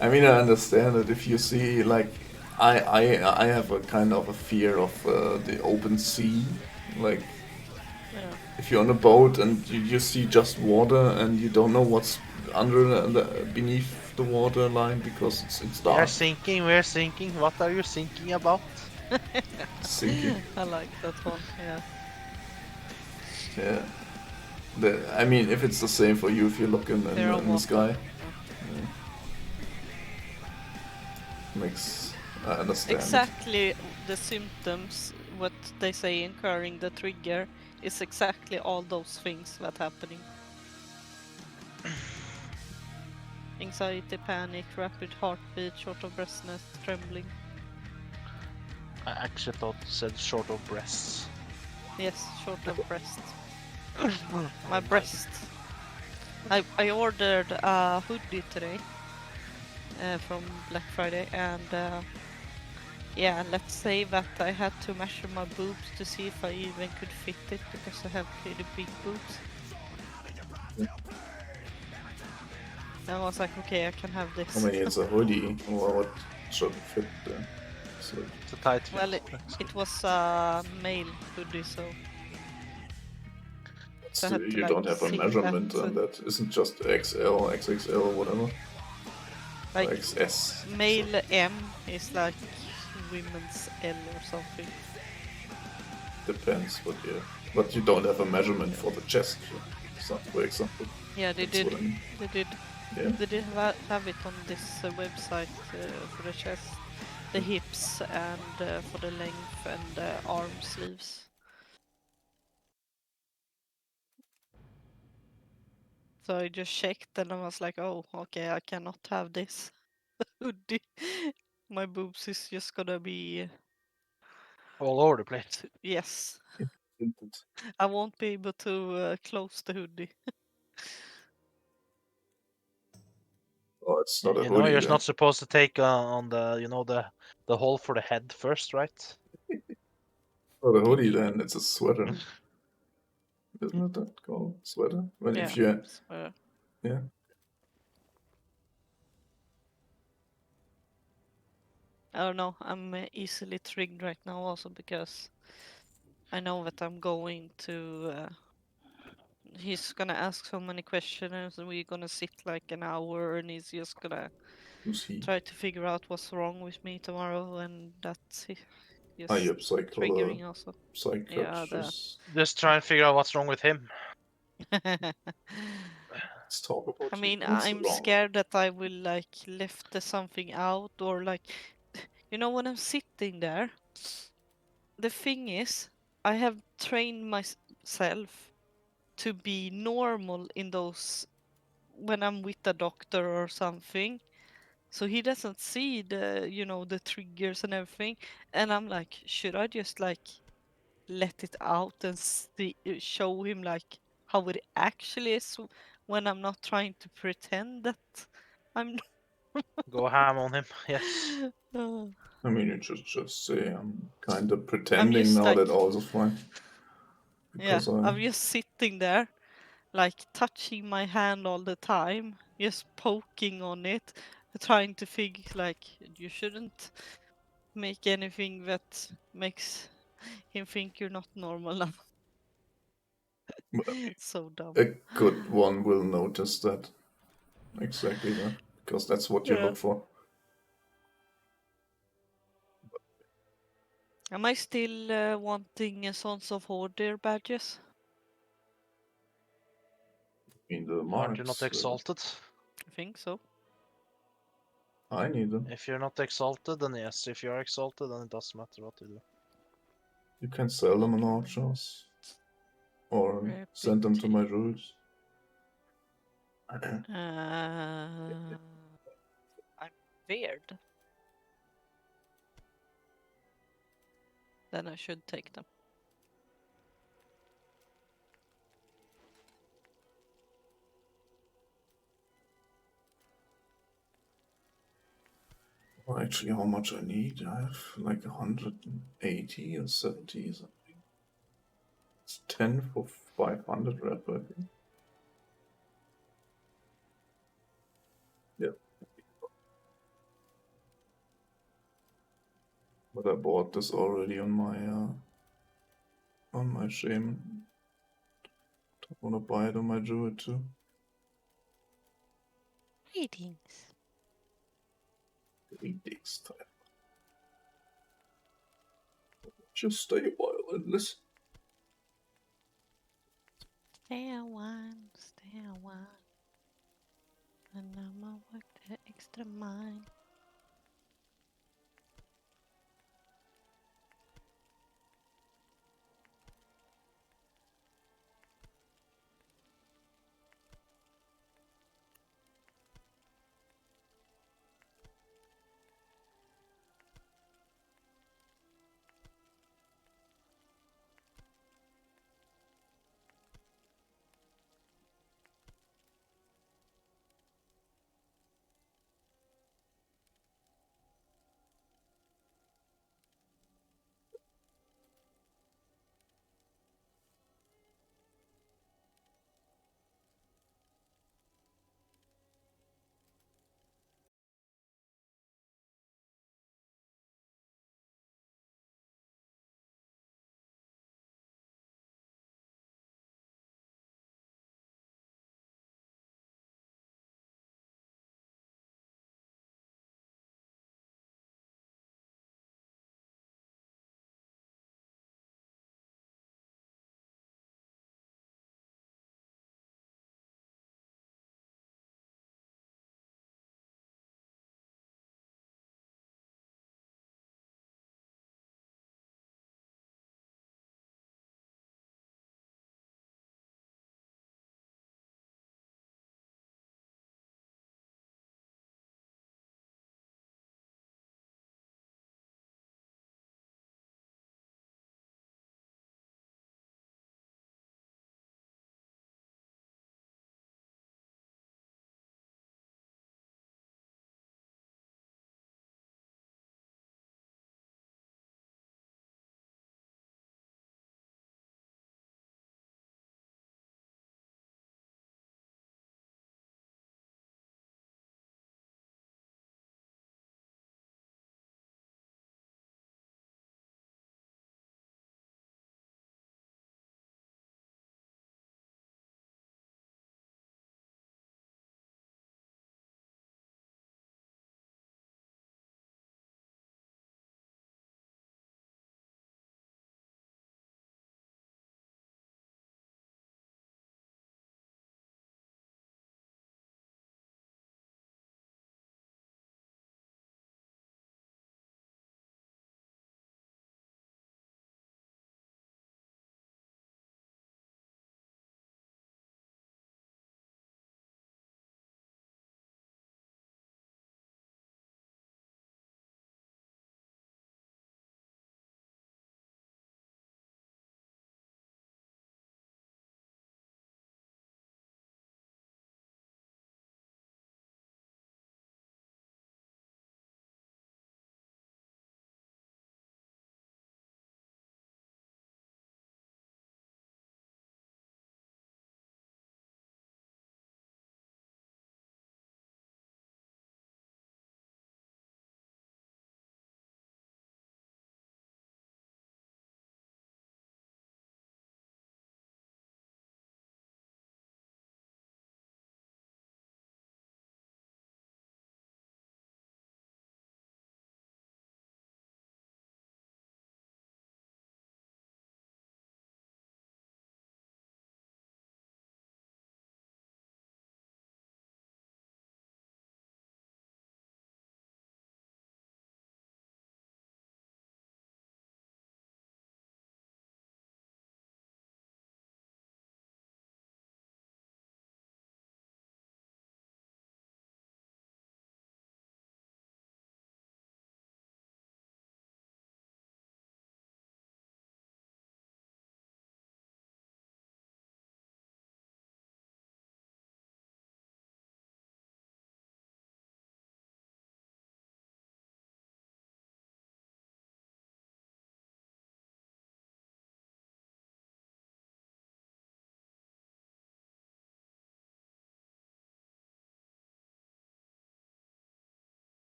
I mean, I understand that if you see, like, I have a kind of a fear of the open sea. Like, Yeah. if you're on a boat and you see just water and you don't know what's beneath the water line because it's We're dark. sinking. We're sinking. What are you thinking about? Sinking. I like that one. Yeah. Yeah. I mean, if it's the same for you, if you look in Fear of the water. sky, Yeah. makes I understand. Exactly the symptoms, what they say incurring the trigger, is exactly all those things that happening. Anxiety, panic, rapid heartbeat, short of breathness, trembling. I actually thought it said short of breasts. Yes, short of breast. My breast. I ordered a hoodie today from Black Friday, and yeah, let's say that I had to measure my boobs to see if I even could fit it because I have pretty big boobs. And I was like, okay, I can have How this. many is a hoodie? Or what should fit there? So It's a tight fit. Well, it was a male hoodie, so I had to you like don't have a see measurement that. on that. Isn't just XL, XXL, whatever. Like Or XS. male M is like women's L or something. Depends, but yeah. But you don't have a measurement for the chest, for example. Yeah, they That's did. what I mean. They did. Yeah. They did have it on this website for the chest, the hips, and for the length and the arm sleeves. So I just checked and I was like, oh, okay, I cannot have this hoodie. My boobs is just gonna be all over the place. Yes. Tinted. I won't be able to close the hoodie. Oh, it's not a You know, hoodie you're then. not supposed to take on the the hole for the head first, right? Not a hoodie then. It's a sweater. Isn't it that called sweater? When Yeah. if you So, yeah. I don't know. I'm easily triggered right now also because I know that I'm going to. He's gonna ask so many questions and we're gonna sit like an hour and he's just gonna Who's he? try to figure out what's wrong with me tomorrow and that's Are you just a triggering also. Yeah, psychiatrist? Just try and figure out what's wrong with him. Let's talk about I you. mean, What's I'm wrong? scared that I will like left something out or like, you know, when I'm sitting there, the thing is, I have trained myself to be normal in those when I'm with a doctor or something. So he doesn't see the, you know, the triggers and everything. And I'm like, should I just like let it out and show him like how it actually is when I'm not trying to pretend that I'm. Go ham on him. Yes. Uh, I mean, you just say I'm kind of I'm pretending just now. like, That also fine yeah, because I I'm just sitting there, like touching my hand all the time, just poking on it, trying to figure like you shouldn't make anything that makes him think you're not normal now. So dumb. a good one will notice that exactly that because that's what you Yeah. look for. Am I still wanting Sons of Order badges? In the Aren't you not marks, exalted? I think so. I need them. If you're not exalted, then yes. If you are exalted, then it doesn't matter what you do. You can sell them on auctions or send them to my rules. I'm weird. Then I should take them. Well, actually, how much I need? I have like 180 or 70 something. It's 10 for 500 rep, I think. Yeah. But I bought this already on my shaman. I wanna buy it on my druid too. Greetings. Greetings time. Just stay a while and listen. Stay a while, stay a while. And I'ma work the extra mile.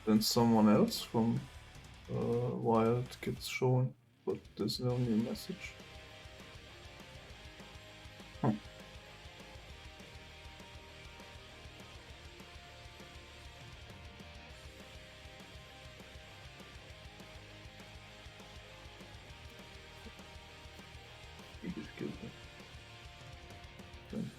then someone else from Wild gets shown, but there's no new message. Huh. You just killed her. Then.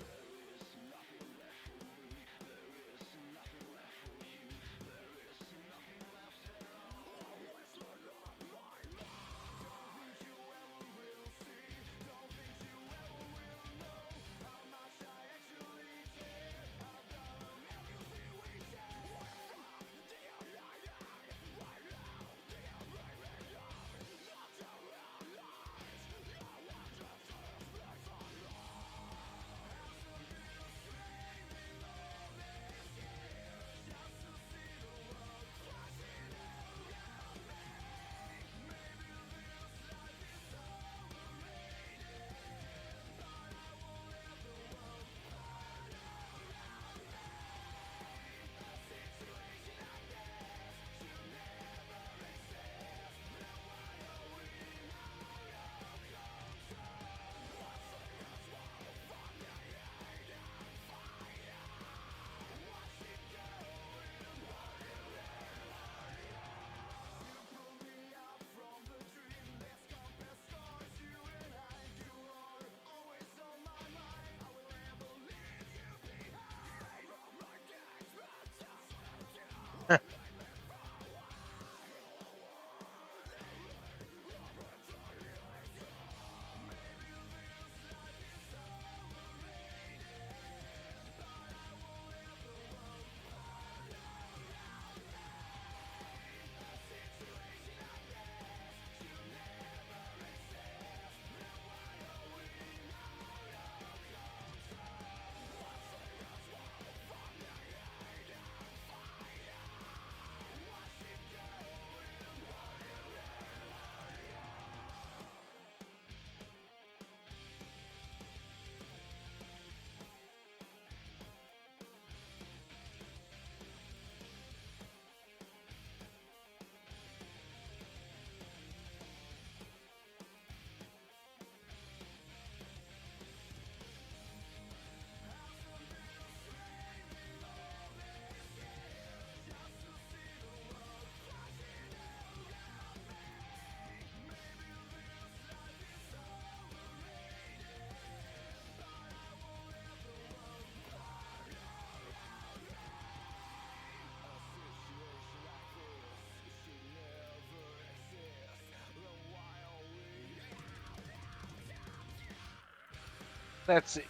Let's see.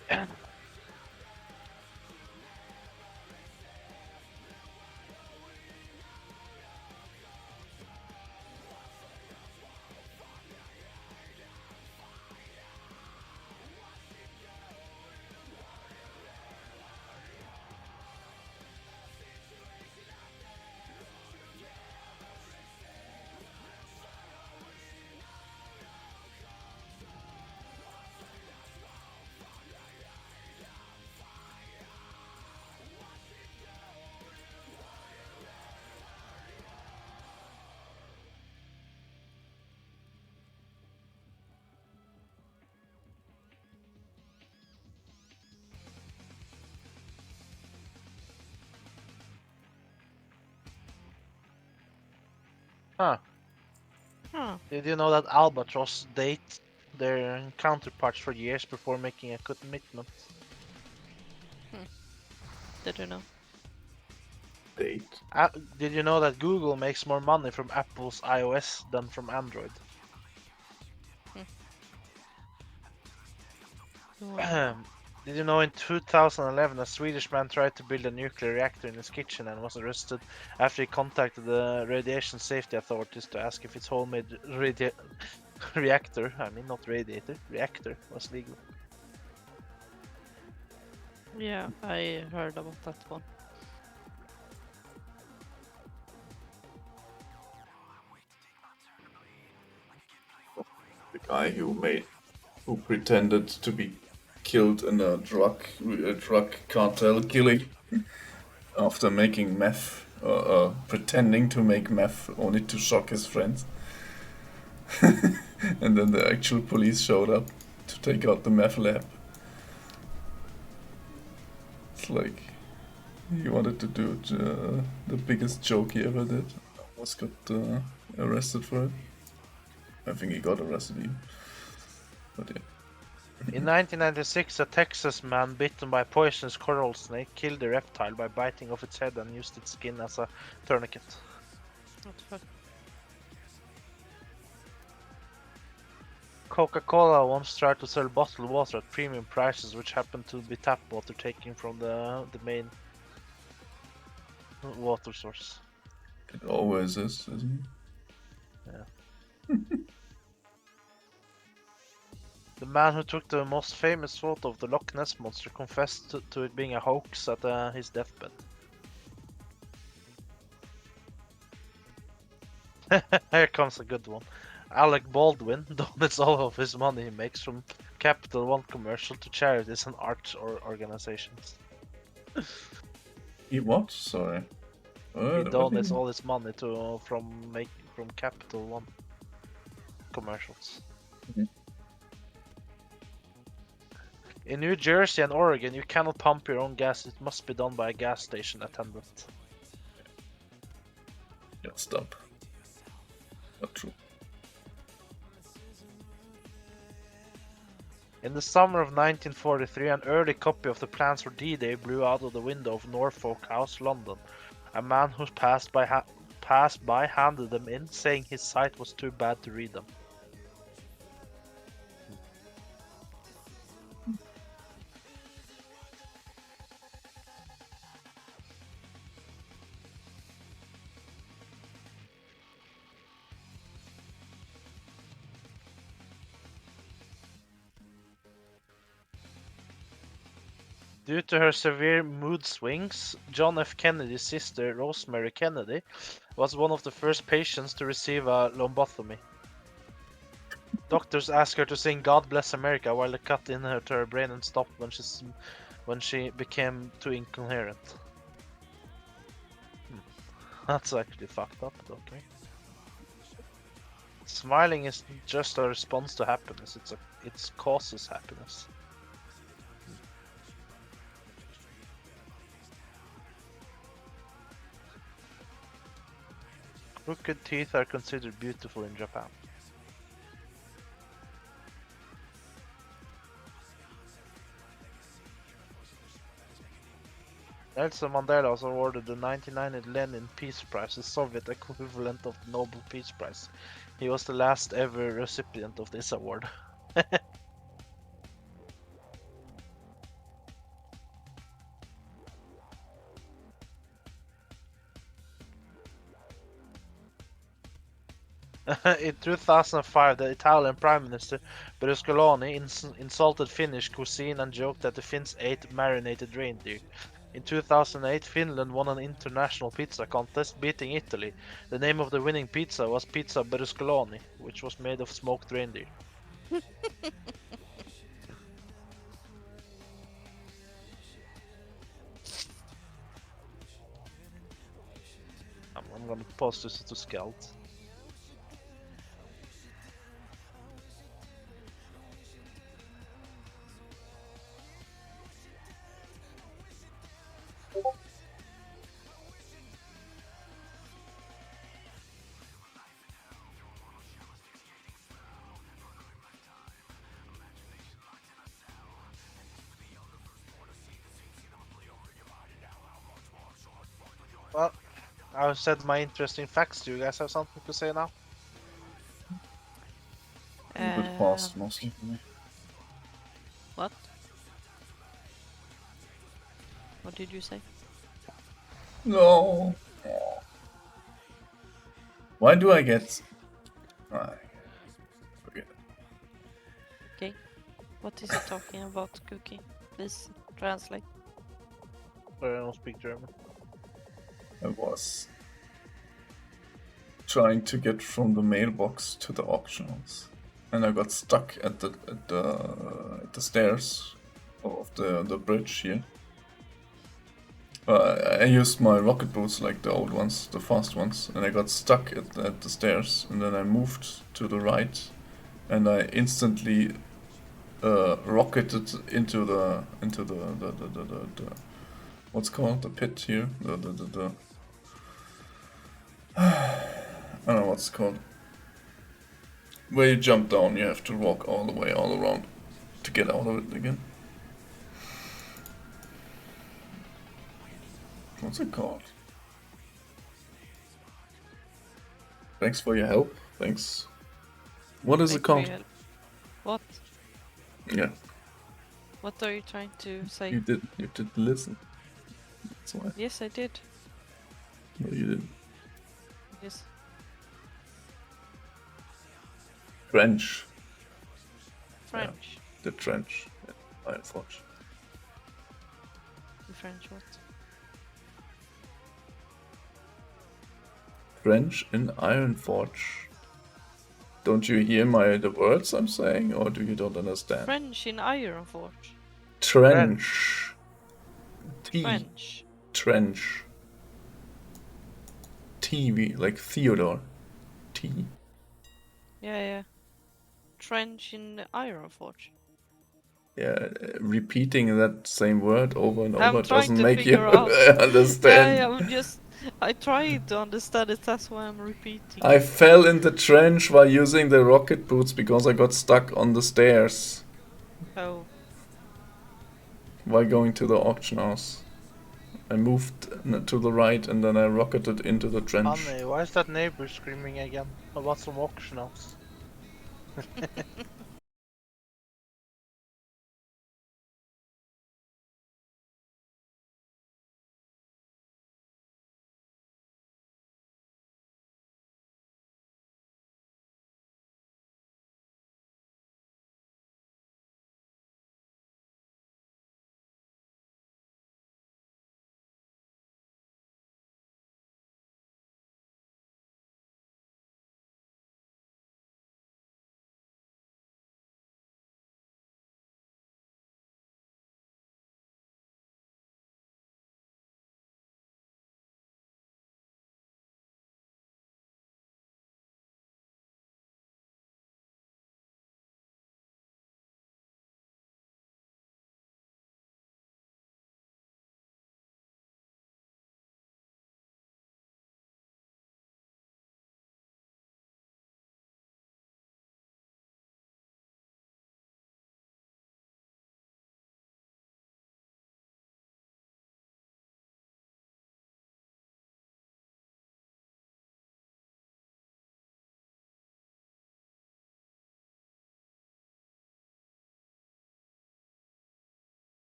Huh. Huh. Did you know that Albatross date their counterparts for years before making a commitment? Did you know? Date. Did you know that Google makes more money from Apple's iOS than from Android? Wow. Did you know in 2011 a Swedish man tried to build a nuclear reactor in his kitchen and was arrested after he contacted the radiation safety authorities to ask if his homemade reactor, I mean not radiator, reactor, was legal? Yeah, I heard about that one. The guy who pretended to be killed in a drug cartel killing after making meth pretending to make meth only to shock his friends. And then the actual police showed up to take out the meth lab. It's like he wanted to do the biggest joke he ever did. Almost got arrested for it. I think he got arrested even. But yeah. In 1996, a Texas man bitten by a poisonous coral snake killed the reptile by biting off its head and used its skin as a tourniquet. What the fuck? Coca-Cola once tried to sell bottled water at premium prices, which happened to be tap water taken from the main water source. It always is, isn't it? Yeah. The man who took the most famous photo of the Loch Ness monster confessed to it being a hoax at his deathbed. Here comes a good one. Alec Baldwin donates all of his money he makes from Capital One commercial to charities and arts organizations. He what? Sorry. He donates all his money from Capital One commercials. Mhm. In New Jersey and Oregon, you cannot pump your own gas. It must be done by a gas station attendant. Yeah, stop. Not true. In the summer of 1943, an early copy of the plans for D-Day blew out of the window of Norfolk House, London. A man who passed by handed them in, saying his sight was too bad to read them. Due to her severe mood swings, John F. Kennedy's sister, Rosemary Kennedy, was one of the first patients to receive a lobotomy. Doctors asked her to sing "God Bless America" while they cut in her to her brain and stopped when she became too incoherent. That's actually fucked up, okay. Smiling is just a response to happiness. It causes happiness. Crooked teeth are considered beautiful in Japan. Nelson Mandela was awarded the 1990 Lenin Peace Prize, the Soviet equivalent of the Nobel Peace Prize. He was the last ever recipient of this award. In 2005, the Italian Prime Minister Berlusconi insulted Finnish cuisine and joked that the Finns ate marinated reindeer. In 2008, Finland won an international pizza contest, beating Italy. The name of the winning pizza was Pizza Berlusconi, which was made of smoked reindeer. I'm gonna post this to Skeld. Well, I've said my interesting facts. Do you guys have something to say now? A bit fast, mostly for me. What? What did you say? No. Why do I get? Ah, forget it. Okay. What is he talking about, Cookie? Please translate. I don't speak German. I was trying to get from the mailbox to the auction house, and I got stuck at the stairs of the bridge here. I used my rocket boots like the old ones, the fast ones, and I got stuck at the stairs, and then I moved to the right, and I instantly rocketed into the what's called the pit here, the I don't know what's it called. Where you jump down, you have to walk all the way, all around to get out of it again. What's it called? Thanks for your help. Thanks. What is it Thanks for your called? help. What? Yeah, What are you trying to say? you did listen. That's why. Yes, I did. No, you didn't. Yes. Trench. French. The trench. Yeah, Iron Forge. The French what? Trench in Iron Forge. Don't you hear the words I'm saying, or do you don't understand? French in Iron Forge. Trench. T. French. Trench. TV, like Theodore. T. Yeah. Trench in Iron Forge. Yeah, repeating that same word over and over I'm trying doesn't to make you figure out. understand. I tried to understand it, that's why I'm repeating. I fell in the trench while using the rocket boots because I got stuck on the stairs Oh. while going to the auction house. I moved to the right and then I rocketed into the trench. Honey, why is that neighbor screaming again about some auction house?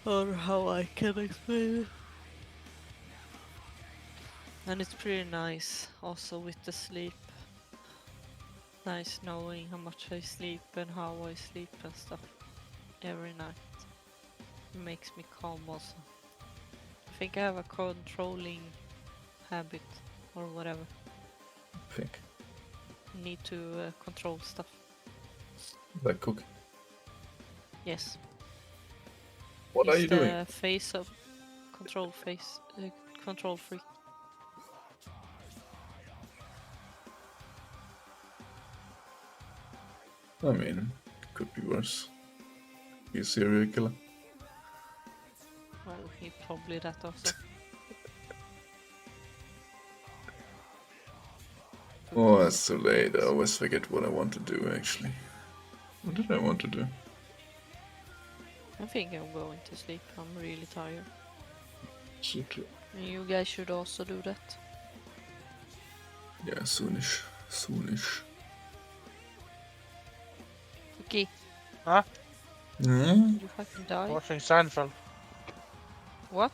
or how I can explain it. And it's pretty nice also with the sleep. Nice knowing how much I sleep and how I sleep and stuff every night. It makes me calm also. I think I have a controlling habit or whatever. I think. Need to control stuff. Like cooking. Yes. What are He's you doing? the face of control control freak. I mean, could be worse. Be a serial killer. Well, he probably that also. Oh, it's too late. I always forget what I want to do, actually. What did I want to do? I think I'm going to sleep. I'm really tired. So true. And you guys should also do that. Yeah, soonish. Soonish. Okay, Huh? Hmm? did you fucking die? Watching Seinfeld. What?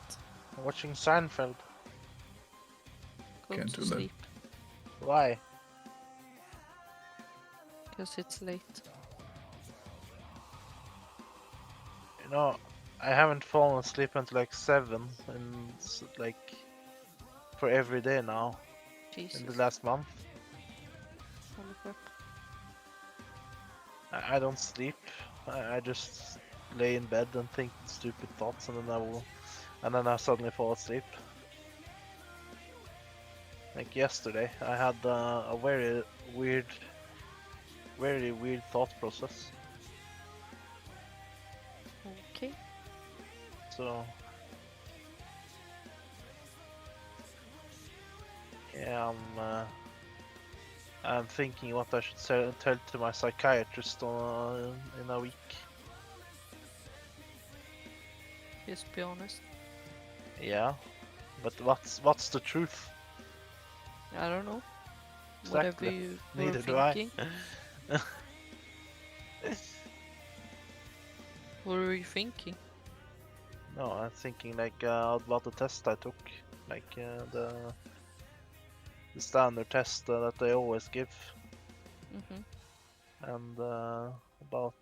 Watching Seinfeld. Go Can't to do that. sleep. Why? Because it's late. You know, I haven't fallen asleep until like 7 and like for every day now Jesus. in the last month. Holy crap. I don't sleep. I just lay in bed and think stupid thoughts, and then I suddenly fall asleep. Like yesterday, I had a very weird thought process. Okay. So yeah, I'm thinking what I should tell to my psychiatrist in a week. Just be honest. Yeah, but what's the truth? I don't know. Exactly. Whatever you were Neither do thinking. I. What were you thinking? No, I'm thinking like about the test I took, like the standard test that they always give, Mm-hmm. and about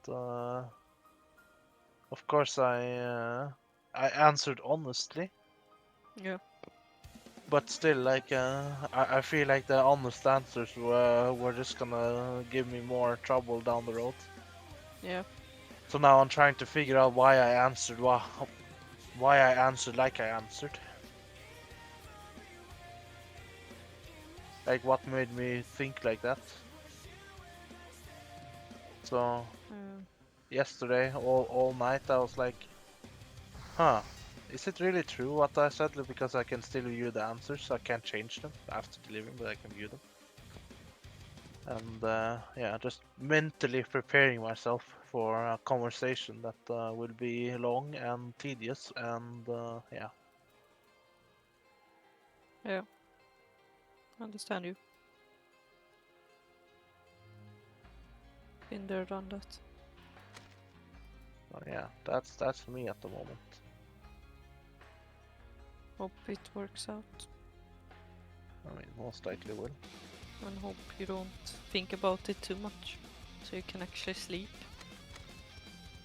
of course I answered honestly, Yeah. but still like I feel like the honest answers were just gonna give me more trouble down the road. Yeah. So now I'm trying to figure out why I answered like I answered. Like what made me think like that. So yesterday, all night, I was like, huh, is it really true what I said? Because I can still view the answers, so I can't change them after delivering, but I can view them. And yeah, just mentally preparing myself for a conversation that will be long and tedious, and yeah. Yeah. Understand you. Been there, done that. So yeah, that's me at the moment. Hope it works out. I mean, most likely will. And hope you don't think about it too much. So you can actually sleep.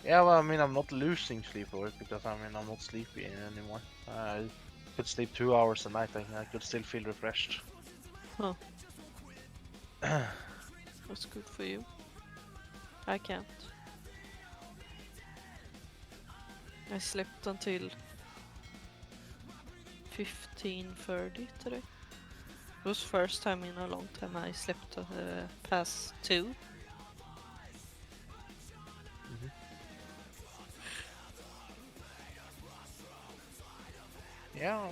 Yeah, well, I mean, I'm not losing sleep over it because I mean, I'm not sleepy anymore. I could sleep 2 hours a night and I could still feel refreshed. Huh. That's good for you. I can't. I slept until 15:30 today. It was first time in a long time I slept past 2. Yeah.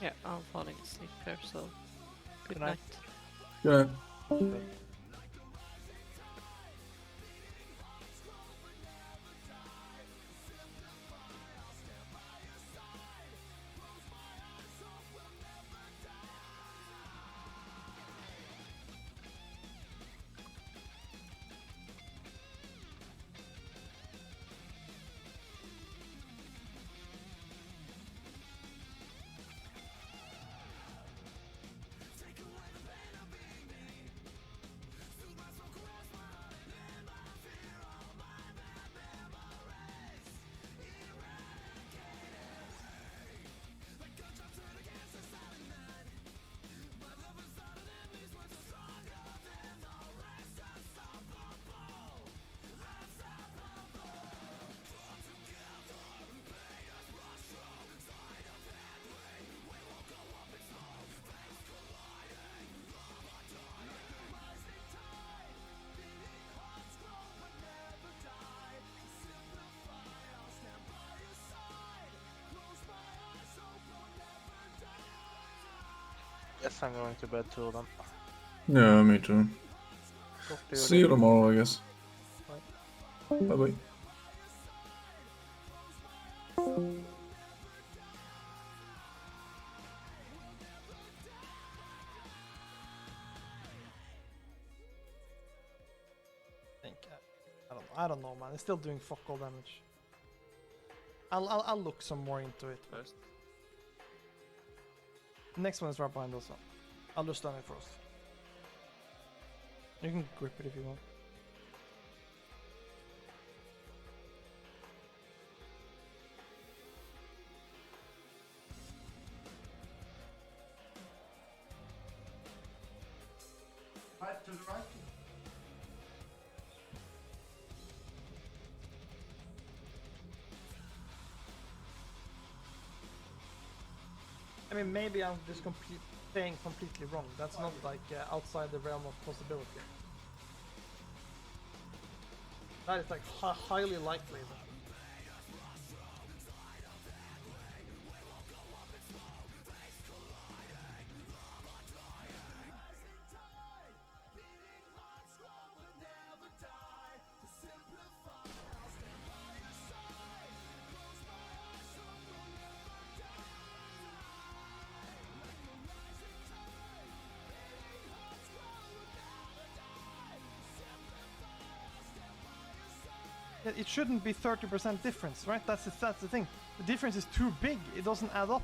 Yeah, I'm falling asleep here, so good Good night. night. Yeah. Guess I'm going to bed too then. Yeah, me too. Talk to you See you later. tomorrow, I guess. Bye. Bye bye. I don't know, man. It's still doing fuck all damage. I'll look some more into it first. The next one is right behind also. I'll just stun it first. You can grip it if you want. Right to the right. I mean, maybe I'm just saying completely wrong. That's not like outside the realm of possibility. That is like highly likely. It shouldn't be 30% difference, right? That's the thing. The difference is too big. It doesn't add up.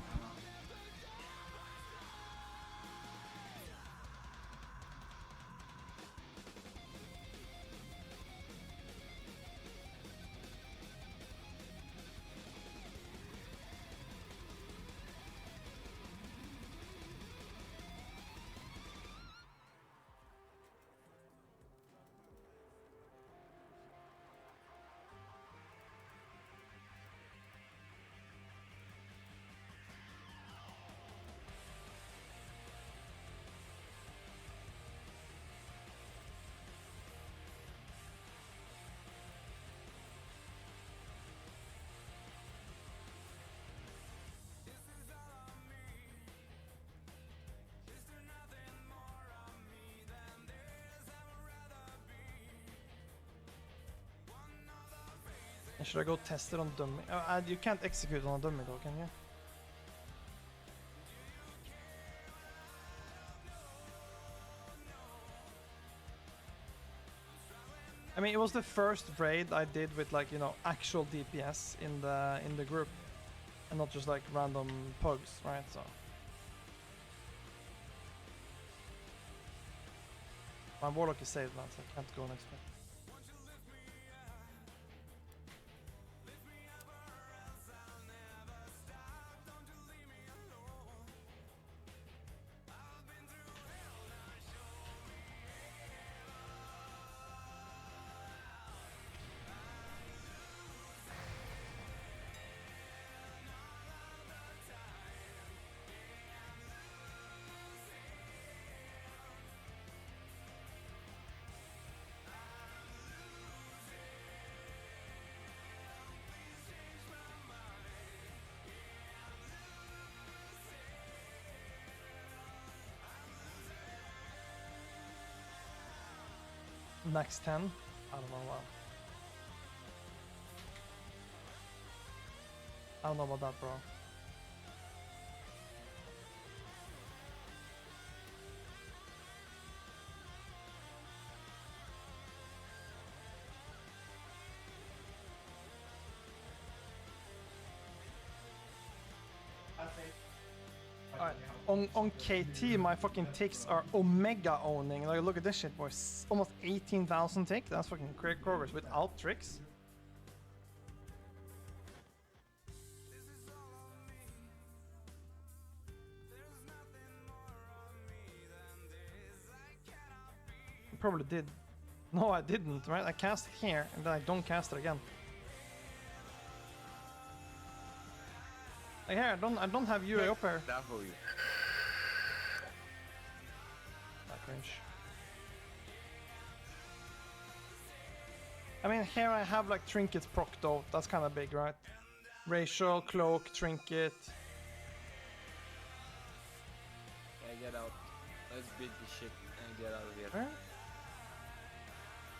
And should I go test it on dummy? You can't execute on a dummy though, can you? I mean, it was the first raid I did with like, you know, actual DPS in the group, and not just like random pugs, right? So my warlock is saved, man, so I can't go next time. Max 10? I don't know, wow. I don't know about that, bro. Alright, on KT, my fucking ticks are omega owning. Like, look at this shit, boys. Almost 18,000 tick. That's fucking great progress without tricks. Probably did. No, I didn't, right? I cast it here, and then I don't cast it again. Like here, I don't have UA up here. That for you. That cringe. I mean, here I have like trinkets procced out. That's kind of big, right? Racial, cloak, trinket. Yeah, get out. Let's beat this shit and get out of here. Where?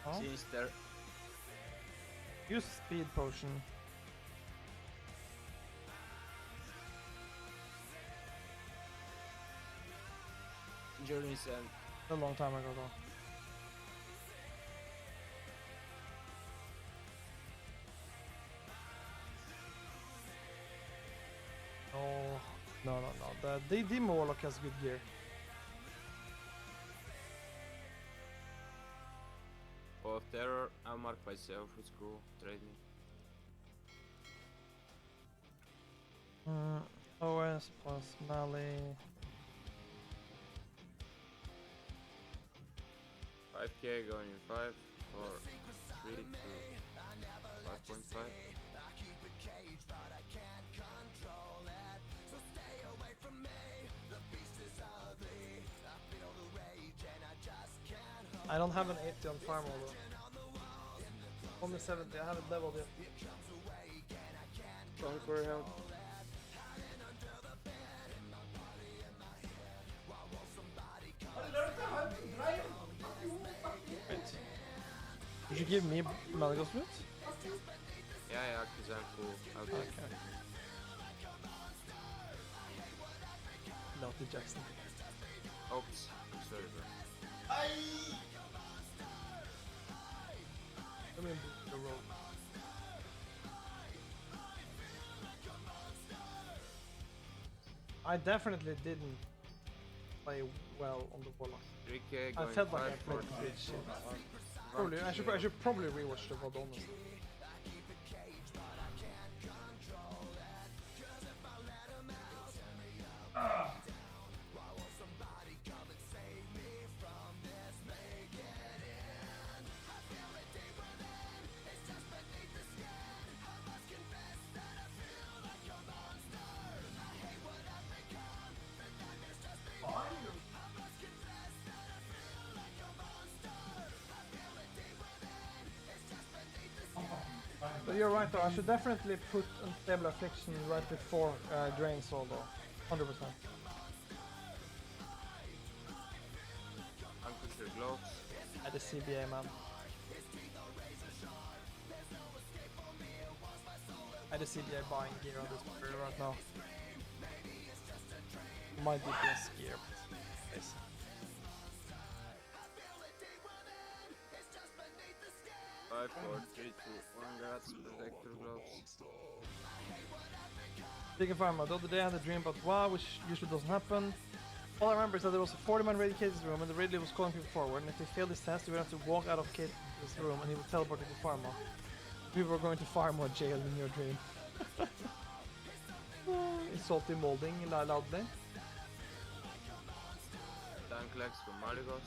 Oh, Since they're use speed potion. journeys and A long time ago though. Oh, no. The DD Morlock has good gear. of terror, I'll mark myself, it's cool, trade me. OS plus melee. 5k going in 5, 4, 3 to 5.5. I don't have an 80 on farm although. Only 70, I haven't leveled yet. Going for help. Wait. Did you give me Malagos root? Yeah, cause I'm full. Okay. Okay. Naughty Jackson. Oops, I'm sorry bro. I mean the road. I definitely didn't play well on the Warlock. 3k I going felt 5, like I 4, played 3, good shit. 1, Probably, I should probably rewatch the VOD honestly. But you're right though, I should definitely put Unstable Affliction right before Drain Soul though. 100%. Uncle gloves. At the CBA man. At the CBA buying gear on this player right now. My DPS gear, but basically. Five, 4, 3, 2, 1, grats, protector gloves. Speaking of Pharma, the other day I had a dream about WoW, which usually doesn't happen. All I remember is that there was a 40-man raid Katie's room and the raid leader was calling people forward, and if they failed this test, they would have to walk out of Katie's room and he would teleport to Pharma. People were going to Pharma jail in your dream. Insulting molding loudly. Tank legs from Maligos.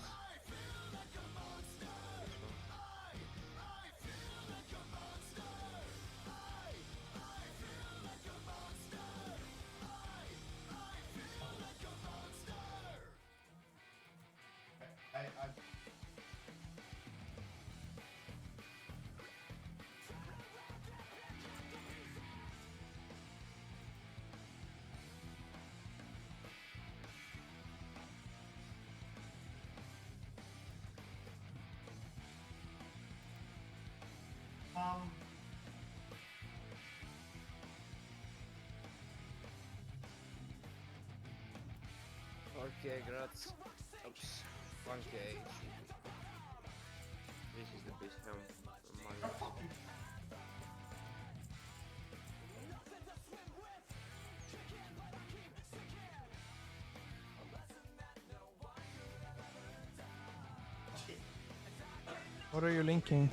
I Okay, grats. Oops. 1k. This is the best helm from Maligos. What are you linking?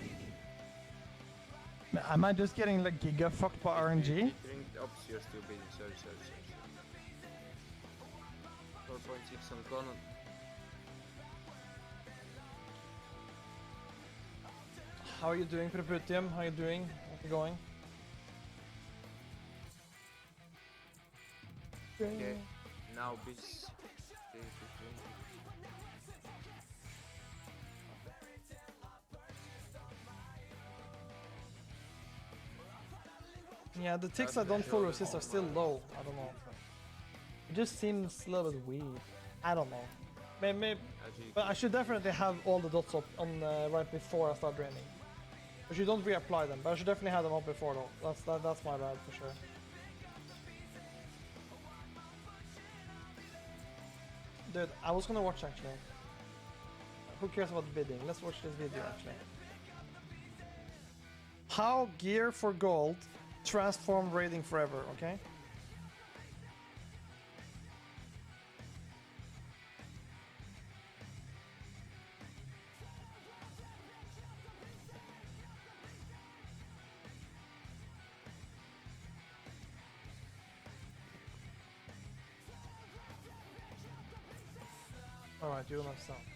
Am I just getting like giga fucked by RNG? Drink, oops, you're still busy. Sorry. 4.6 on Conan. How are you doing, Preputium? How are you doing? How's it going? Okay, now bis. Yeah, the ticks I don't full resist are still low. I don't know. It just seems a little bit weird. I don't know. Maybe, As you but I should definitely have all the dots up on right before I start draining. But you don't reapply them. But I should definitely have them up before though. That's my bad for sure. Dude, I was gonna watch actually. Who cares about bidding? Let's watch this video actually. How gear for gold transform raiding forever, okay? Alright, you don't have sound.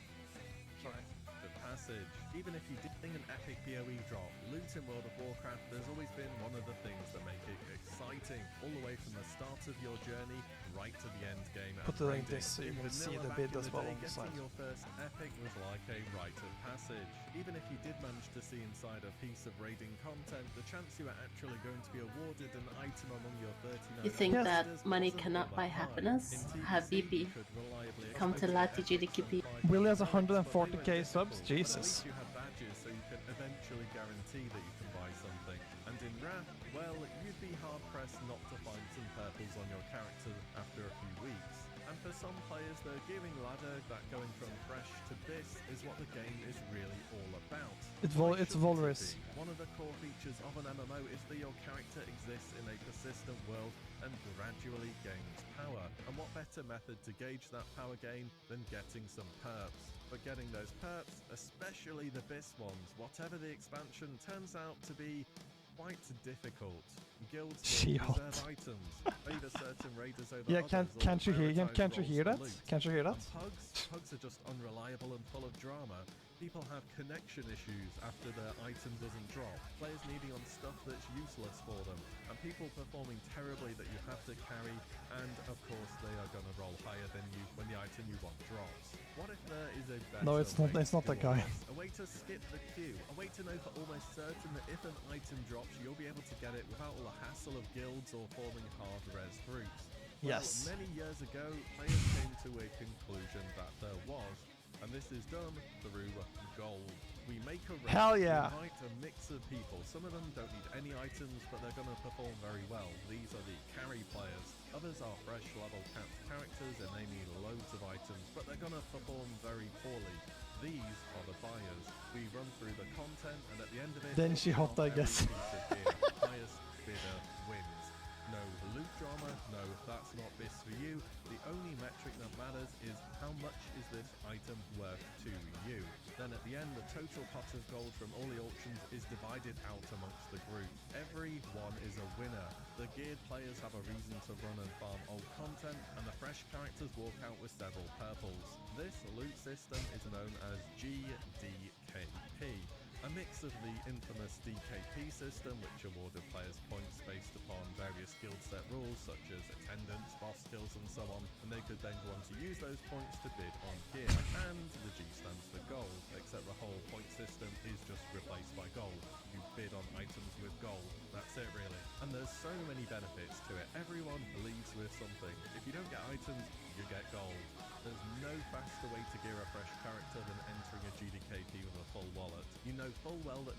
Sorry. The passage. Even if you did an epic PoE drop, loot in World of Warcraft has always been one of the things that make it exciting, all the way from the start of your journey right to the end game. Put it like this so you can see the bid as well on the side. Getting your first epic was like a rite of passage. Even if you did manage to see inside a piece of raiding content, the chance you were actually going to be awarded an item among your 39 You think Yes. that money cannot buy happiness? Habibi. Come to Lati GDKP. Willie has 140k subs. Jesus. You have badges, so you can eventually guarantee that you can buy something. And in Wrath, well, you'd be hard-pressed not to find some purples on your character after a few weeks. And for some players, the gearing ladder, that going from fresh to this, is what the game is really all about. It's Shouldn't Volris. it be? One of the core features of an MMO is that your character exists in a persistent world and gradually gains power. And what better method to gauge that power gain than getting some perps? But getting those perps, especially the BIS ones, whatever the expansion, turns out to be quite difficult. Guilds will She-hot. reserve items, favor certain raiders over Yeah, others, or can't you hear prioritize that? roles for loot. Can't you hear that? And pugs are just unreliable and full of drama. People have connection issues after their item doesn't drop, players needing on stuff that's useless for them, and people performing terribly that you have to carry, and of course they are going to roll higher than you when the item you want drops. What if there is a better No, it's not- way it's not to that do all guy. this? A way to skip the queue, a way to know for almost certain that if an item drops, you'll be able to get it without all the hassle of guilds or forming hard res groups. Well, Yes. many years ago, players came to a conclusion that there was, and this is done through gold. We make a raid, Hell yeah. we invite a mix of people. Some of them don't need any items, but they're going to perform very well. These are the carry players. Others are fresh level capped characters and they need loads of items, but they're going to perform very poorly. These are the buyers. We run through the content and at the end of it, Then she hopped, I every guess. piece of gear. Highest bidder wins. No loot drama, no, that's not this for you. The only metric that matters is how much is this item worth to you. Then at the end, the total pot of gold from all the auctions is divided out amongst the group. Everyone is a winner. The geared players have a reason to run and farm old content, and the fresh characters walk out with several purples. This loot system is known as GDKP. A mix of the infamous DKP system, which awarded players points based upon various guild set rules such as attendance, boss kills and so on, and they could then go on to use those points to bid on gear. And the G stands for gold, except the whole point system is just replaced by gold. You bid on items with gold, that's it really. And there's so many benefits to it. Everyone leaves with something. If you don't get items, you get gold. There's no faster way to gear a fresh character than entering a GDKP with a full wallet. You know full well that